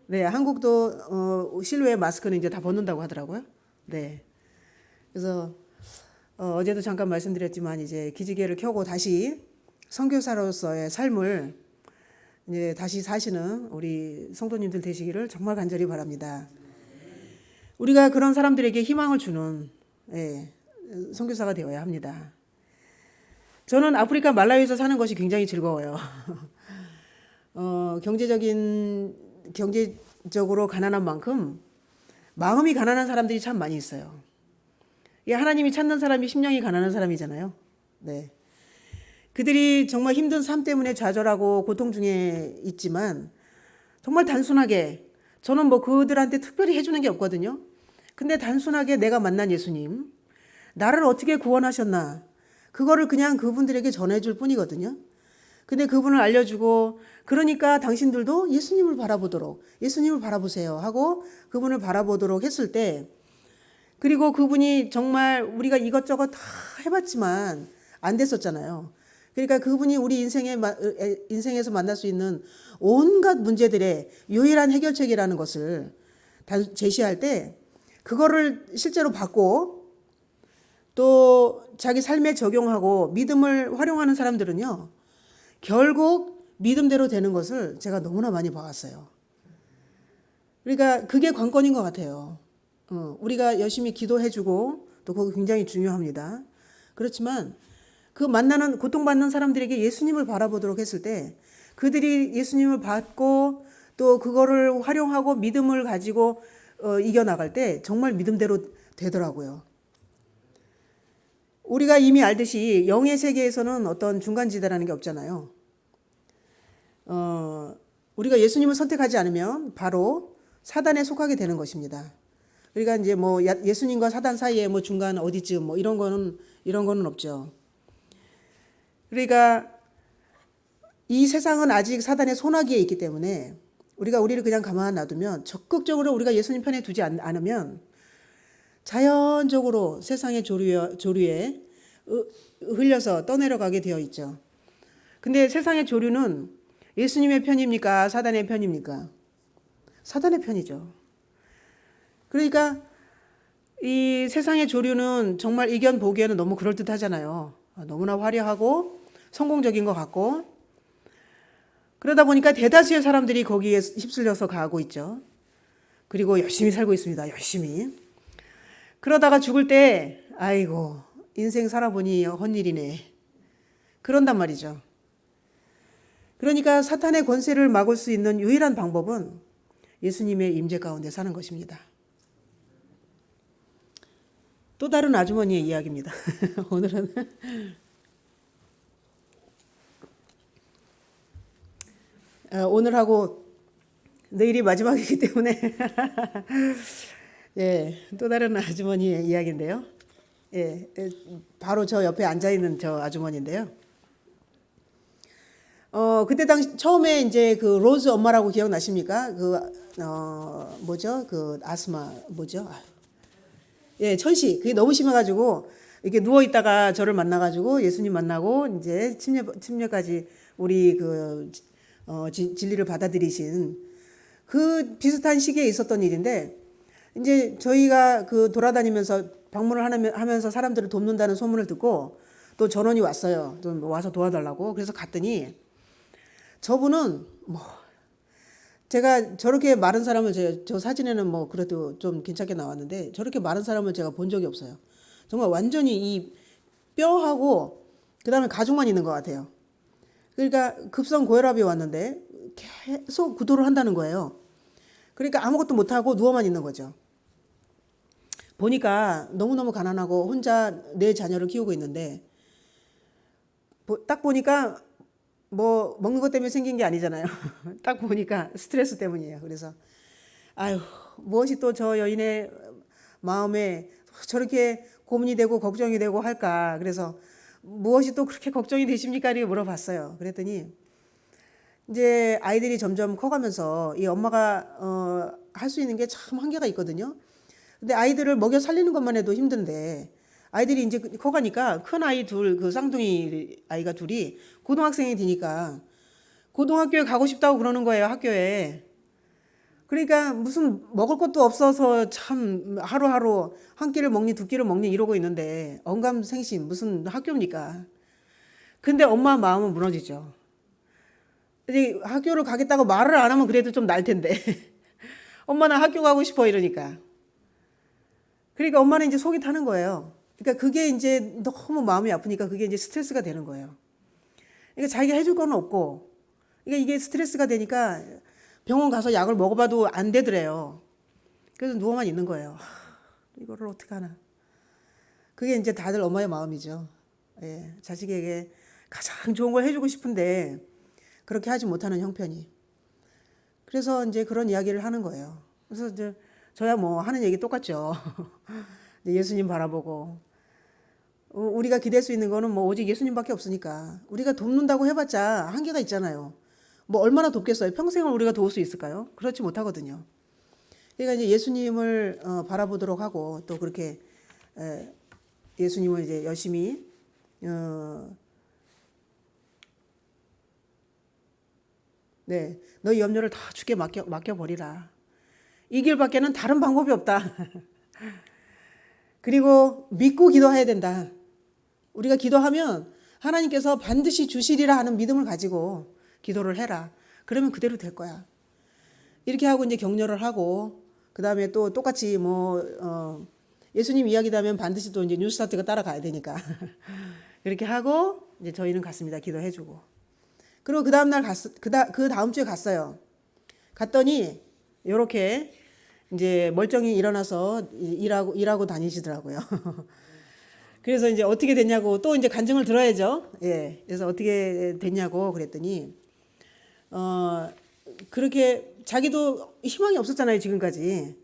네, 한국도 실외 마스크는 이제 다 벗는다고 하더라고요. 네. 그래서 어제도 잠깐 말씀드렸지만 이제 기지개를 켜고 다시 선교사로서의 삶을 이제 다시 사시는 우리 성도님들 되시기를 정말 간절히 바랍니다. 우리가 그런 사람들에게 희망을 주는 선교사가 되어야 합니다. 저는 아프리카 말라위에서 사는 것이 굉장히 즐거워요. 경제적으로 가난한 만큼 마음이 가난한 사람들이 참 많이 있어요. 하나님이 찾는 사람이 심령이 가난한 사람이잖아요. 네. 그들이 정말 힘든 삶 때문에 좌절하고 고통 중에 있지만 정말 단순하게, 저는 뭐 그들한테 특별히 해주는 게 없거든요. 근데 단순하게 내가 만난 예수님, 나를 어떻게 구원하셨나, 그거를 그냥 그분들에게 전해줄 뿐이거든요. 근데 그분을 알려주고, 그러니까 당신들도 예수님을 바라보세요 하고 그분을 바라보도록 했을 때, 그리고 그분이 정말 우리가 이것저것 다 해봤지만 안 됐었잖아요. 그러니까 그분이 우리 인생에서 만날 수 있는 온갖 문제들의 유일한 해결책이라는 것을 제시할 때, 그거를 실제로 받고 또 자기 삶에 적용하고 믿음을 활용하는 사람들은요, 결국 믿음대로 되는 것을 제가 너무나 많이 봐왔어요. 그러니까 그게 관건인 것 같아요. 우리가 열심히 기도해주고 또 그거 굉장히 중요합니다. 그렇지만 그 고통받는 사람들에게 예수님을 바라보도록 했을 때, 그들이 예수님을 받고 또 그거를 활용하고 믿음을 가지고 이겨나갈 때 정말 믿음대로 되더라고요. 우리가 이미 알듯이 영의 세계에서는 어떤 중간지대라는 게 없잖아요. 우리가 예수님을 선택하지 않으면 바로 사단에 속하게 되는 것입니다. 그러니까 이제 뭐 예수님과 사단 사이에 뭐 중간 어디쯤 뭐 이런 거는 없죠. 그러니까 이 세상은 아직 사단의 손아귀에 있기 때문에 우리를 그냥 가만 놔두면, 적극적으로 우리가 예수님 편에 두지 않으면 자연적으로 세상의 조류에 흘려서 떠내려가게 되어 있죠. 근데 세상의 조류는 예수님의 편입니까? 사단의 편입니까? 사단의 편이죠. 그러니까 이 세상의 조류는 정말 보기에는 너무 그럴듯하잖아요. 너무나 화려하고 성공적인 것 같고, 그러다 보니까 대다수의 사람들이 거기에 휩쓸려서 가고 있죠. 그리고 열심히 살고 있습니다. 열심히. 그러다가 죽을 때 아이고 인생 살아보니 헛일이네, 그런단 말이죠. 그러니까 사탄의 권세를 막을 수 있는 유일한 방법은 예수님의 임재 가운데 사는 것입니다. 또 다른 아주머니의 이야기입니다. 오늘은 오늘하고 내일이 마지막이기 때문에 또 다른 아주머니의 이야기인데요. 바로 저 옆에 앉아 있는 저 아주머니인데요. 그때 당시 처음에 이제 그 로즈 엄마라고 기억나십니까? 그 아스마 천시. 그게 너무 심해가지고 이렇게 누워 있다가 저를 만나가지고 예수님 만나고 이제 침례까지 우리 진리를 받아들이신 그 비슷한 시기에 있었던 일인데, 이제 저희가 돌아다니면서 방문을 하면서 사람들을 돕는다는 소문을 듣고 또 전원이 왔어요. 또 와서 도와달라고. 그래서 갔더니 저분은 제가 저렇게 마른 사람을 저 사진에는 뭐 그래도 좀 괜찮게 나왔는데 저렇게 마른 사람을 제가 본 적이 없어요. 정말 완전히 이 뼈하고 그다음에 가죽만 있는 것 같아요. 그러니까 급성 고혈압이 왔는데 계속 구토를 한다는 거예요. 그러니까 아무것도 못하고 누워만 있는 거죠. 보니까 너무너무 가난하고 혼자 네 자녀를 키우고 있는데 딱 보니까 뭐 먹는 것 때문에 생긴 게 아니잖아요. 딱 보니까 스트레스 때문이에요. 그래서 아유, 무엇이 또 저 여인의 마음에 저렇게 고민이 되고 걱정이 되고 할까. 그래서 무엇이 또 그렇게 걱정이 되십니까? 이렇게 물어봤어요. 그랬더니 이제 아이들이 점점 커가면서 이 엄마가 할 수 있는 게 참 한계가 있거든요. 근데 아이들을 먹여 살리는 것만 해도 힘든데 아이들이 이제 커가니까 큰 아이 둘, 그 쌍둥이 아이가 둘이 고등학생이 되니까 고등학교에 가고 싶다고 그러는 거예요, 학교에. 그러니까 무슨 먹을 것도 없어서 참 하루하루 한 끼를 먹니 두 끼를 먹니 이러고 있는데 언감생심 무슨 학교입니까? 근데 엄마 마음은 무너지죠. 이제 학교를 가겠다고 말을 안 하면 그래도 좀 날 텐데. 엄마 나 학교 가고 싶어 이러니까. 그러니까 엄마는 이제 속이 타는 거예요. 그러니까 그게 이제 너무 마음이 아프니까 그게 이제 스트레스가 되는 거예요. 그러니까 자기가 해줄 건 없고, 그러니까 이게 스트레스가 되니까 병원 가서 약을 먹어봐도 안 되더래요. 그래서 누워만 있는 거예요. 이거를 어떻게 하나. 그게 이제 다들 엄마의 마음이죠. 예, 자식에게 가장 좋은 걸 해주고 싶은데 그렇게 하지 못하는 형편이. 그래서 이제 그런 이야기를 하는 거예요. 그래서 이제 저야 뭐 하는 얘기 똑같죠. 예수님 바라보고 우리가 기댈 수 있는 거는 뭐 오직 예수님밖에 없으니까 우리가 돕는다고 해봤자 한계가 있잖아요. 뭐 얼마나 돕겠어요? 평생을 우리가 도울 수 있을까요? 그렇지 못하거든요. 그러니까 이제 예수님을 바라보도록 하고 또 그렇게 예수님을 이제 열심히 네, 너희 염려를 다 주께 맡겨버리라. 이 길밖에는 다른 방법이 없다. 그리고 믿고 기도해야 된다. 우리가 기도하면 하나님께서 반드시 주시리라 하는 믿음을 가지고 기도를 해라. 그러면 그대로 될 거야. 이렇게 하고 이제 격려를 하고 그 다음에 또 똑같이 뭐 예수님 이야기다면 반드시 또 이제 뉴스타트가 따라가야 되니까 그렇게 하고 이제 저희는 갔습니다. 기도해주고 그리고 그 다음 날 그 다음 주에 갔어요. 갔더니 이렇게 이제 멀쩡히 일어나서 일하고 다니시더라고요. 그래서 이제 어떻게 됐냐고 또 이제 간증을 들어야죠. 예. 그래서 어떻게 됐냐고 그랬더니 그렇게 자기도 희망이 없었잖아요, 지금까지.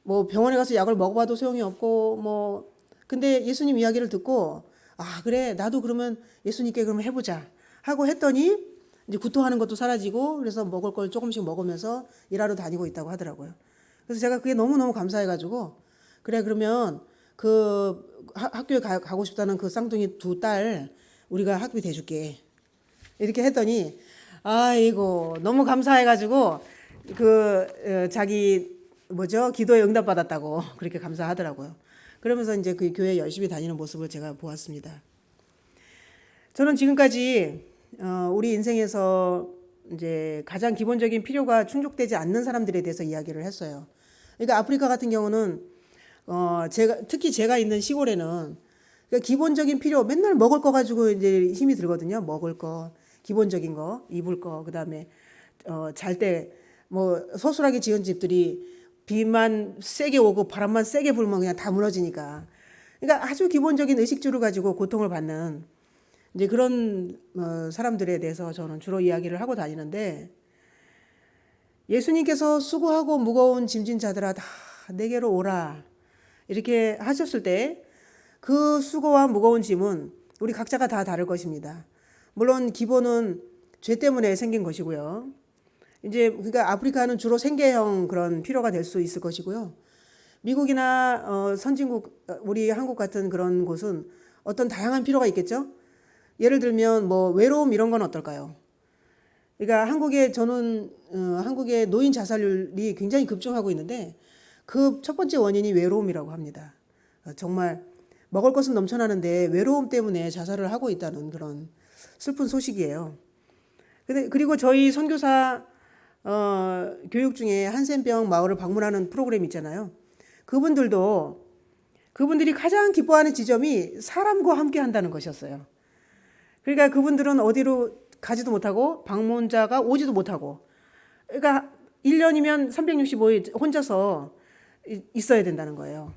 뭐 병원에 가서 약을 먹어봐도 소용이 없고 뭐 근데 예수님 이야기를 듣고 아 그래 나도 그러면 예수님께 그러면 해보자 하고 했더니 이제 구토하는 것도 사라지고 그래서 먹을 걸 조금씩 먹으면서 일하러 다니고 있다고 하더라고요. 그래서 제가 그게 너무너무 감사해가지고 그래 그러면 그 학교에 가고 싶다는 그 쌍둥이 두 딸 우리가 학비 대줄게 이렇게 했더니 아이고 너무 감사해가지고 그 자기 뭐죠 기도에 응답받았다고 그렇게 감사하더라고요. 그러면서 이제 그 교회 열심히 다니는 모습을 제가 보았습니다. 저는 지금까지 우리 인생에서 이제 가장 기본적인 필요가 충족되지 않는 사람들에 대해서 이야기를 했어요. 그러니까 아프리카 같은 경우는 특히 제가 있는 시골에는 그러니까 기본적인 필요 맨날 먹을 거 가지고 이제 힘이 들거든요. 먹을 거, 기본적인 거, 입을 거, 그다음에 잘 때 뭐 소수하게 지은 집들이 비만 세게 오고 바람만 세게 불면 그냥 다 무너지니까. 그러니까 아주 기본적인 의식주를 가지고 고통을 받는 이제 그런 사람들에 대해서 저는 주로 이야기를 하고 다니는데 예수님께서 수고하고 무거운 짐진 자들아 다 내게로 오라 이렇게 하셨을 때 그 수고와 무거운 짐은 우리 각자가 다 다를 것입니다. 물론 기본은 죄 때문에 생긴 것이고요. 이제 그러니까 아프리카는 주로 생계형 그런 필요가 될 수 있을 것이고요. 미국이나 선진국 우리 한국 같은 그런 곳은 어떤 다양한 필요가 있겠죠. 예를 들면 뭐 외로움 이런 건 어떨까요? 그러니까 저는 한국의 노인 자살률이 굉장히 급증하고 있는데 그 첫 번째 원인이 외로움이라고 합니다. 정말 먹을 것은 넘쳐나는데 외로움 때문에 자살을 하고 있다는 그런 슬픈 소식이에요. 그리고 저희 선교사 교육 중에 한센병 마을을 방문하는 프로그램 있잖아요. 그분들이 가장 기뻐하는 지점이 사람과 함께 한다는 것이었어요. 그러니까 그분들은 어디로 가지도 못하고 방문자가 오지도 못하고, 그러니까 1년이면 365일 혼자서 있어야 된다는 거예요.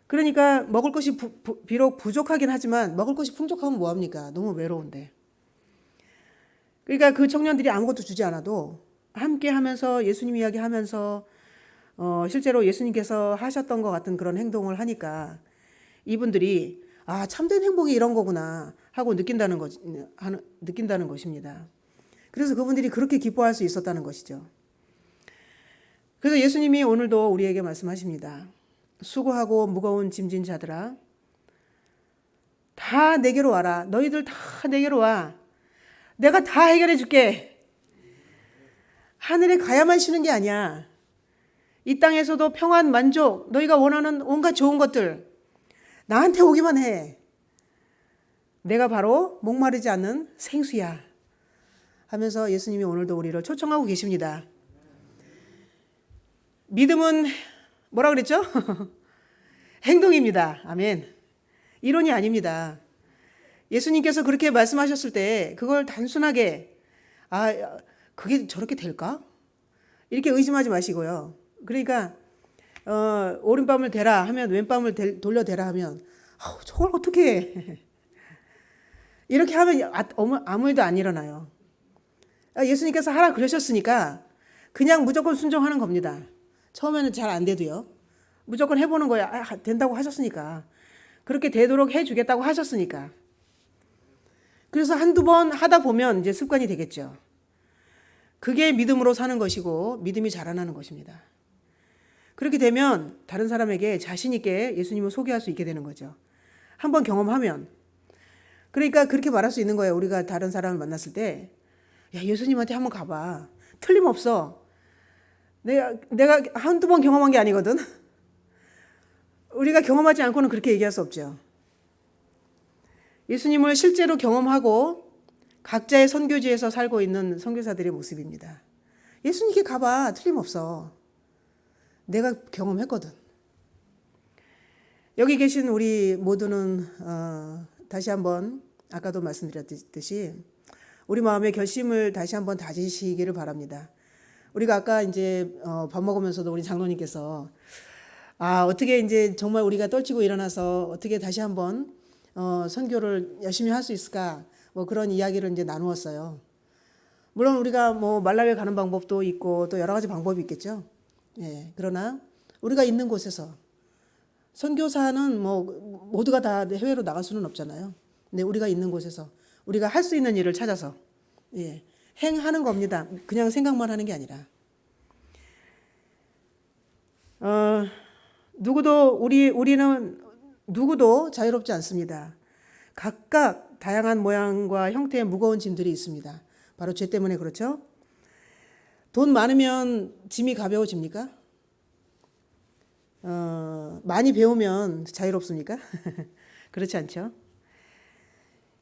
그러니까 먹을 것이 비록 부족하긴 하지만 먹을 것이 풍족하면 뭐합니까? 너무 외로운데. 그러니까 그 청년들이 아무것도 주지 않아도 함께 하면서 예수님 이야기하면서 실제로 예수님께서 하셨던 것 같은 그런 행동을 하니까 이분들이 참된 행복이 이런 거구나 하고 느낀다는 것입니다. 그래서 그분들이 그렇게 기뻐할 수 있었다는 것이죠. 그래서 예수님이 오늘도 우리에게 말씀하십니다. 수고하고 무거운 짐진 자들아, 다 내게로 와라. 너희들 다 내게로 와. 내가 다 해결해 줄게. 하늘에 가야만 쉬는 게 아니야. 이 땅에서도 평안, 만족, 너희가 원하는 온갖 좋은 것들 나한테 오기만 해. 내가 바로 목마르지 않는 생수야. 하면서 예수님이 오늘도 우리를 초청하고 계십니다. 믿음은 뭐라 그랬죠? 행동입니다. 아멘. 이론이 아닙니다. 예수님께서 그렇게 말씀하셨을 때 그걸 단순하게 그게 저렇게 될까? 이렇게 의심하지 마시고요. 그러니까 오른밤을 대라 하면 왼밤을 돌려대라 하면 저걸 어떻게 해? 이렇게 하면 아무 일도 안 일어나요. 예수님께서 하라 그러셨으니까 그냥 무조건 순종하는 겁니다. 처음에는 잘 안 돼도요. 무조건 해보는 거야. 된다고 하셨으니까. 그렇게 되도록 해주겠다고 하셨으니까. 그래서 한두 번 하다 보면 이제 습관이 되겠죠. 그게 믿음으로 사는 것이고 믿음이 자라나는 것입니다. 그렇게 되면 다른 사람에게 자신 있게 예수님을 소개할 수 있게 되는 거죠. 한번 경험하면. 그러니까 그렇게 말할 수 있는 거예요. 우리가 다른 사람을 만났을 때 예수님한테 한번 가봐. 틀림없어. 내가 한두 번 경험한 게 아니거든. 우리가 경험하지 않고는 그렇게 얘기할 수 없죠. 예수님을 실제로 경험하고 각자의 선교지에서 살고 있는 선교사들의 모습입니다. 예수님께 가봐. 틀림없어. 내가 경험했거든. 여기 계신 우리 모두는 다시 한번 아까도 말씀드렸듯이 우리 마음의 결심을 다시 한번 다지시기를 바랍니다. 우리가 아까 이제 밥 먹으면서도 우리 장로님께서 어떻게 이제 정말 우리가 떨치고 일어나서 어떻게 다시 한번 선교를 열심히 할 수 있을까? 뭐 그런 이야기를 이제 나누었어요. 물론 우리가 뭐 말라위에 가는 방법도 있고 또 여러 가지 방법이 있겠죠. 예. 그러나 우리가 있는 곳에서 선교사는 뭐 모두가 다 해외로 나갈 수는 없잖아요. 근데 우리가 있는 곳에서 우리가 할 수 있는 일을 찾아서 행하는 겁니다. 그냥 생각만 하는 게 아니라. 우리는 누구도 자유롭지 않습니다. 각각 다양한 모양과 형태의 무거운 짐들이 있습니다. 바로 죄 때문에 그렇죠. 돈 많으면 짐이 가벼워집니까? 많이 배우면 자유롭습니까? 그렇지 않죠.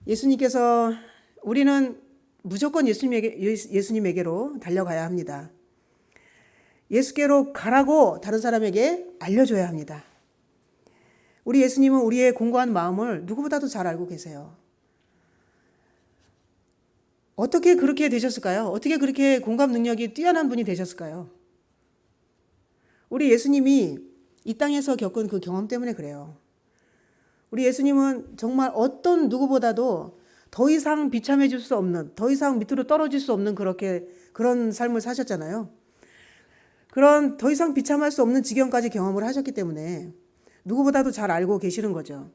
예수님께서 우리는 무조건 예수님에게로 달려가야 합니다. 예수께로 가라고 다른 사람에게 알려줘야 합니다. 우리 예수님은 우리의 공고한 마음을 누구보다도 잘 알고 계세요. 어떻게 그렇게 되셨을까요? 어떻게 그렇게 공감 능력이 뛰어난 분이 되셨을까요? 우리 예수님이 이 땅에서 겪은 그 경험 때문에 그래요. 우리 예수님은 정말 어떤 누구보다도 더 이상 비참해 줄 수 없는, 더 이상 밑으로 떨어질 수 없는 그런 삶을 사셨잖아요. 그런 더 이상 비참할 수 없는 지경까지 경험을 하셨기 때문에 누구보다도 잘 알고 계시는 거죠.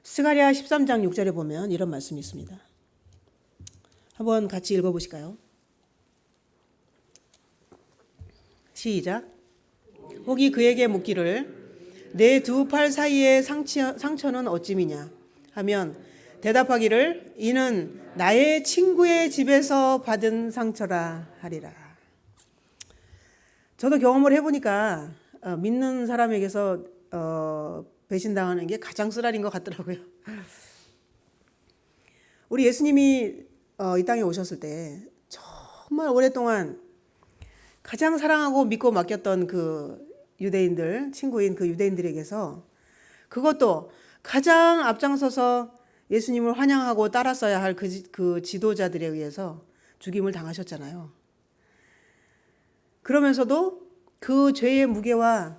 스가랴 13장 6절에 보면 이런 말씀이 있습니다. 한번 같이 읽어보실까요? 시작. 혹이 그에게 묻기를 내 두 팔 사이의 상처는 어찌미냐 하면 대답하기를 이는 나의 친구의 집에서 받은 상처라 하리라. 저도 경험을 해보니까 믿는 사람에게서 배신당하는 게 가장 쓰라린 것 같더라고요. 우리 예수님이 이 땅에 오셨을 때 정말 오랫동안 가장 사랑하고 믿고 맡겼던 그 유대인들, 친구인 그 유대인들에게서 그것도 가장 앞장서서 예수님을 환영하고 따랐어야 할 그 지도자들에 의해서 죽임을 당하셨잖아요. 그러면서도 그 죄의 무게와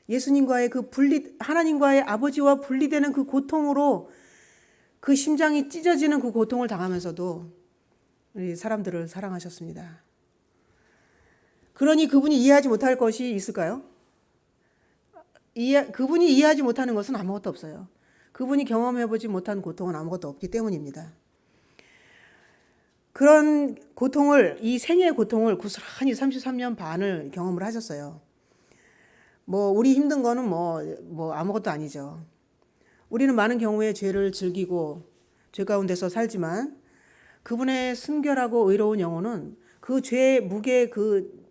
예수님과의 그 하나님과의 아버지와 분리되는 그 고통으로 그 심장이 찢어지는 그 고통을 당하면서도 우리 사람들을 사랑하셨습니다. 그러니 그분이 이해하지 못할 것이 있을까요? 그분이 이해하지 못하는 것은 아무것도 없어요. 그분이 경험해보지 못한 고통은 아무것도 없기 때문입니다. 그런 고통을, 이 생애의 고통을 고스란히 33년 반을 경험을 하셨어요. 우리 힘든 거는 아무것도 아니죠. 우리는 많은 경우에 죄를 즐기고 죄 가운데서 살지만 그분의 순결하고 의로운 영혼은 그 죄의 무게, 그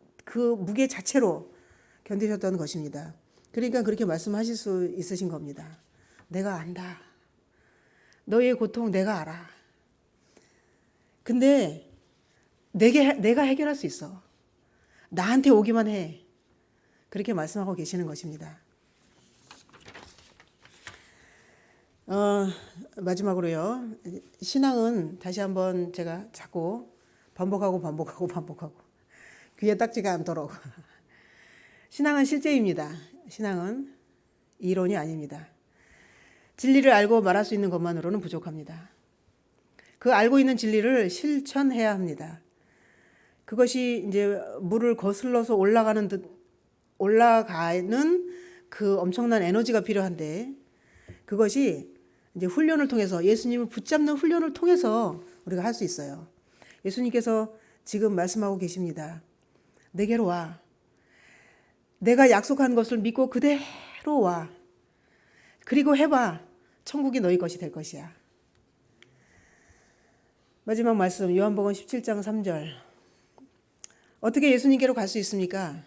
무게 자체로 견디셨던 것입니다. 그러니까 그렇게 말씀하실 수 있으신 겁니다. 내가 안다. 너의 고통 내가 알아. 근데 내가 해결할 수 있어. 나한테 오기만 해. 그렇게 말씀하고 계시는 것입니다. 마지막으로요. 신앙은 다시 한번 제가 자꾸 반복하고 귀에 딱지가 않도록. 신앙은 실제입니다. 신앙은 이론이 아닙니다. 진리를 알고 말할 수 있는 것만으로는 부족합니다. 그 알고 있는 진리를 실천해야 합니다. 그것이 이제 물을 거슬러서 올라가는 그 엄청난 에너지가 필요한데 그것이 이제 훈련을 통해서 예수님을 붙잡는 훈련을 통해서 우리가 할 수 있어요. 예수님께서 지금 말씀하고 계십니다. 내게로 와. 내가 약속한 것을 믿고 그대로 와. 그리고 해봐. 천국이 너희 것이 될 것이야. 마지막 말씀 요한복음 17장 3절. 어떻게 예수님께로 갈 수 있습니까?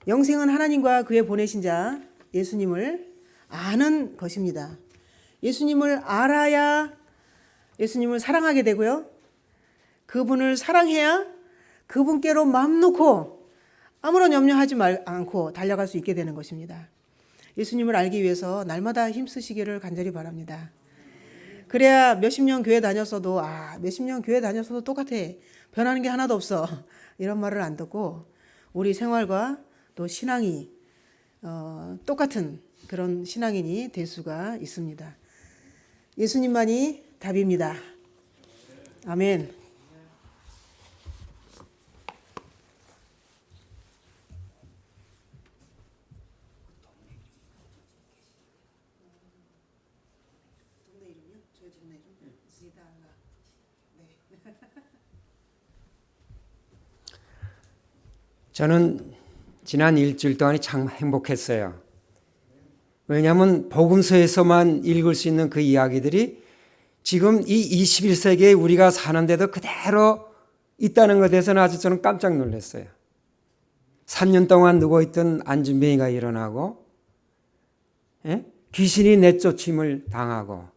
영생은 하나님과 그의 보내신 자 예수님을 아는 것입니다. 예수님을 알아야 예수님을 사랑하게 되고요. 그분을 사랑해야 그분께로 마음 놓고 아무런 염려하지 않고 달려갈 수 있게 되는 것입니다. 예수님을 알기 위해서 날마다 힘쓰시기를 간절히 바랍니다. 그래야 몇십 년 교회 다녔어도 몇십 년 교회 다녔어도 똑같아. 변하는 게 하나도 없어. 이런 말을 안 듣고 우리 생활과 또 신앙이 똑같은 그런 신앙인이 될 수가 있습니다. 예수님만이 답입니다. 아멘. 저는 지난 일주일 동안이 참 행복했어요. 왜냐하면 복음서에서만 읽을 수 있는 그 이야기들이 지금 이 21세기에 우리가 사는데도 그대로 있다는 것에 대해서는 아주 저는 깜짝 놀랐어요. 3년 동안 누워있던 안진뱅이가 일어나고 귀신이 내쫓임을 당하고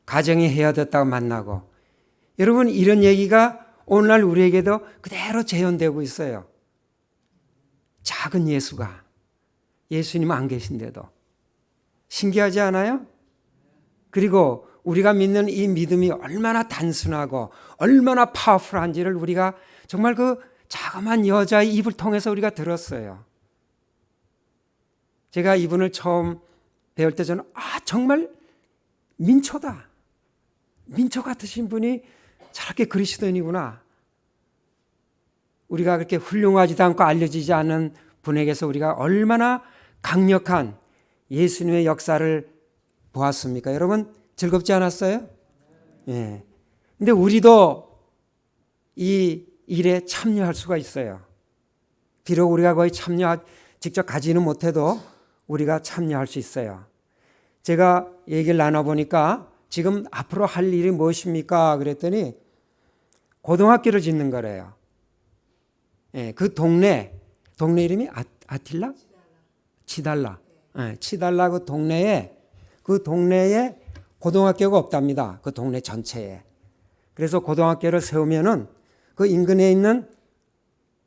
가정이 헤어졌다가 만나고 여러분 이런 얘기가 오늘날 우리에게도 그대로 재현되고 있어요. 작은 예수가 예수님 안 계신데도 신기하지 않아요? 그리고 우리가 믿는 이 믿음이 얼마나 단순하고 얼마나 파워풀한지를 우리가 정말 그 자그마한 여자의 입을 통해서 우리가 들었어요. 제가 이분을 처음 배울 때 저는 정말 민초다. 민초 같으신 분이 저렇게 그리스도인이구나. 우리가 그렇게 훌륭하지도 않고 알려지지 않은 분에게서 우리가 얼마나 강력한 예수님의 역사를 보았습니까? 여러분 즐겁지 않았어요? 예. 근데 우리도 이 일에 참여할 수가 있어요. 비록 우리가 거의 직접 가지는 못해도 우리가 참여할 수 있어요. 제가 얘기를 나눠보니까 지금 앞으로 할 일이 무엇입니까? 그랬더니 고등학교를 짓는 거래요. 예, 그 동네 이름이 아틸라? 치달라. 예, 치달라 그 동네에 고등학교가 없답니다. 그 동네 전체에. 그래서 고등학교를 세우면은 그 인근에 있는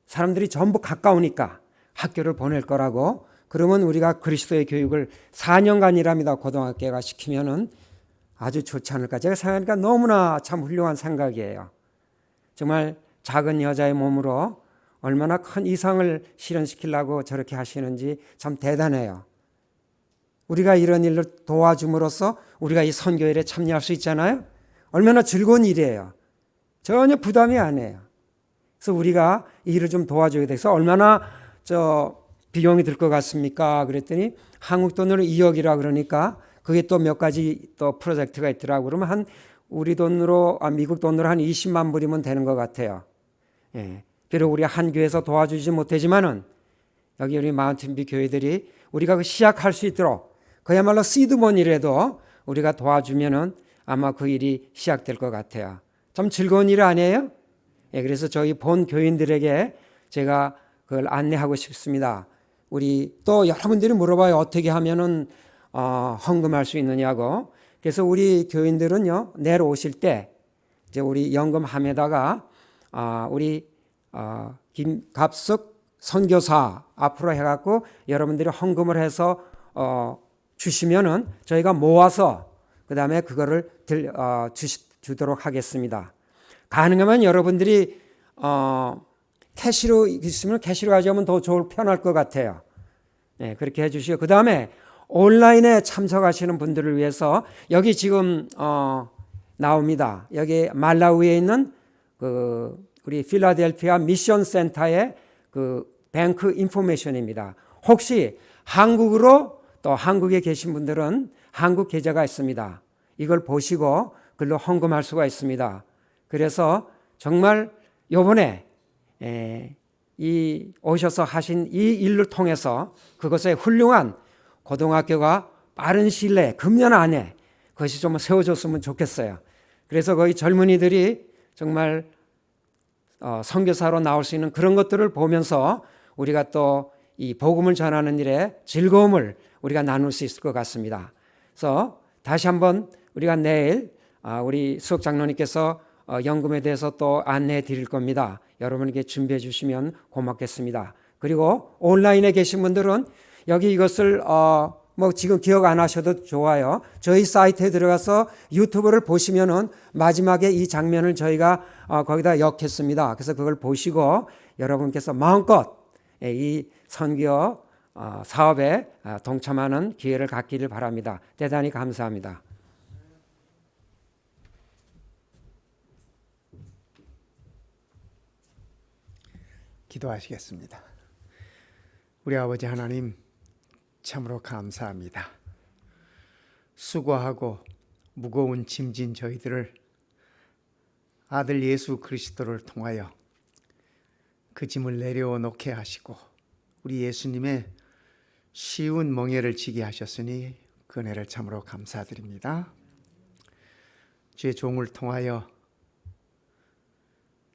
사람들이 전부 가까우니까 학교를 보낼 거라고. 그러면 우리가 그리스도의 교육을 4년간이랍니다. 고등학교가 시키면은 아주 좋지 않을까. 제가 생각하니까 너무나 참 훌륭한 생각이에요. 정말 작은 여자의 몸으로 얼마나 큰 이상을 실현시키려고 저렇게 하시는지 참 대단해요. 우리가 이런 일을 도와줌으로써 우리가 이 선교일에 참여할 수 있잖아요. 얼마나 즐거운 일이에요. 전혀 부담이 아니에요. 그래서 우리가 이 일을 좀 도와줘야 돼서 얼마나 비용이 들 것 같습니까? 그랬더니 한국 돈으로 2억이라 그러니까 그게 또 몇 가지 또 프로젝트가 있더라고. 그러면 우리 돈으로 미국 돈으로 한 20만 불이면 되는 것 같아요. 예. 비록 우리 한 교회에서 도와주지 못하지만은 여기 우리 마운틴뷰 교회들이 우리가 그 시작할 수 있도록 그야말로 시드머니라도 우리가 도와주면은 아마 그 일이 시작될 것 같아요. 참 즐거운 일 아니에요? 예, 그래서 저희 본 교인들에게 제가 그걸 안내하고 싶습니다. 우리 또 여러분들이 물어봐요. 어떻게 하면은 헌금할 수 있느냐고. 그래서 우리 교인들은요, 내려오실 때 이제 우리 연금함에다가 우리 김갑숙 선교사 앞으로 해갖고 여러분들이 헌금을 해서 주시면은 저희가 모아서 그 다음에 그거를 주도록 하겠습니다. 가능하면 여러분들이 캐시로 있으면 캐시로 가져오면 더 편할 것 같아요. 네, 그렇게 해주시고 그 다음에 온라인에 참석하시는 분들을 위해서 여기 지금 나옵니다. 여기 말라위에 있는 우리 필라델피아 미션 센터의 뱅크 인포메이션입니다. 혹시 한국으로 또 한국에 계신 분들은 한국 계좌가 있습니다. 이걸 보시고 글로 헌금할 수가 있습니다. 그래서 정말 요번에 오셔서 하신 이 일을 통해서 그것에 훌륭한 고등학교가 빠른 시일 내에 금년 안에 그것이 좀 세워졌으면 좋겠어요. 그래서 거기 젊은이들이 정말 선교사로 나올 수 있는 그런 것들을 보면서 우리가 또 이 복음을 전하는 일에 즐거움을 우리가 나눌 수 있을 것 같습니다. 그래서 다시 한번 우리가 내일 우리 수석 장로님께서 연금에 대해서 또 안내해 드릴 겁니다. 여러분에게 준비해 주시면 고맙겠습니다. 그리고 온라인에 계신 분들은 여기 이것을 지금 기억 안 하셔도 좋아요. 저희 사이트에 들어가서 유튜브를 보시면은 마지막에 이 장면을 저희가 거기다 넣겠습니다. 그래서 그걸 보시고 여러분께서 마음껏 이 선교 사업에 동참하는 기회를 갖기를 바랍니다. 대단히 감사합니다. 기도하시겠습니다. 우리 아버지 하나님, 참으로 감사합니다. 수고하고 무거운 짐진 저희들을 아들 예수 그리스도를 통하여 그 짐을 내려놓게 하시고 우리 예수님의 쉬운 멍에를 지게 하셨으니 그 은혜를 참으로 감사드립니다. 주의 종을 통하여,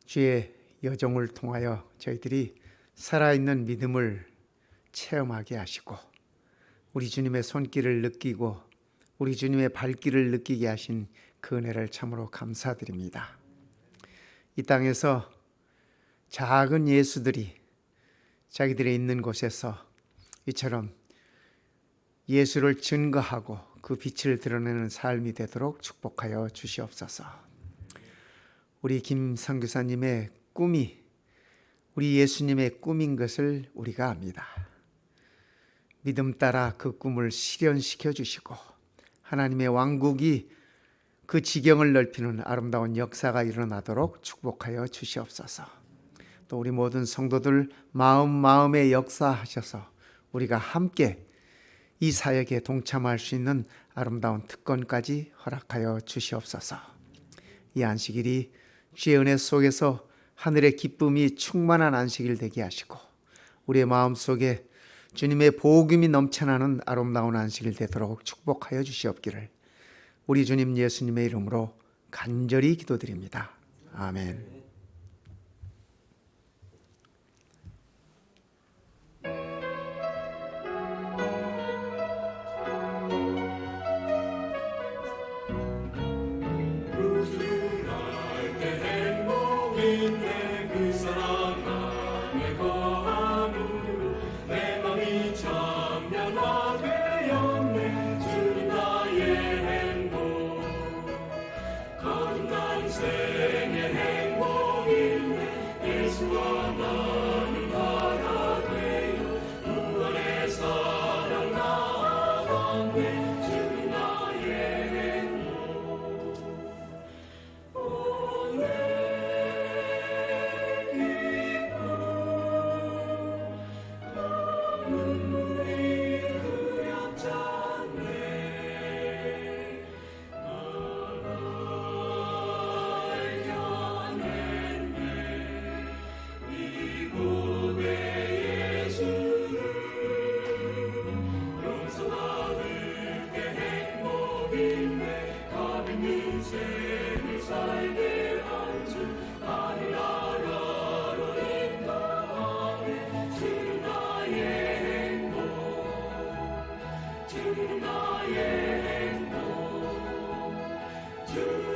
주의 여정을 통하여 저희들이 살아있는 믿음을 체험하게 하시고 우리 주님의 손길을 느끼고 우리 주님의 발길을 느끼게 하신 그 은혜를 참으로 감사드립니다. 이 땅에서 작은 예수들이 자기들이 있는 곳에서 이처럼 예수를 증거하고 그 빛을 드러내는 삶이 되도록 축복하여 주시옵소서. 우리 김 선교사님의 꿈이 우리 예수님의 꿈인 것을 우리가 압니다. 믿음 따라 그 꿈을 실현시켜 주시고 하나님의 왕국이 그 지경을 넓히는 아름다운 역사가 일어나도록 축복하여 주시옵소서. 또 우리 모든 성도들 마음에 역사하셔서 우리가 함께 이 사역에 동참할 수 있는 아름다운 특권까지 허락하여 주시옵소서. 이 안식일이 주의 은혜 속에서 하늘의 기쁨이 충만한 안식일 되게 하시고 우리의 마음속에 주님의 복음이 넘쳐나는 아름다운 안식일 되도록 축복하여 주시옵기를 우리 주님 예수님의 이름으로 간절히 기도드립니다. 아멘. 우승할 때 행복인데 주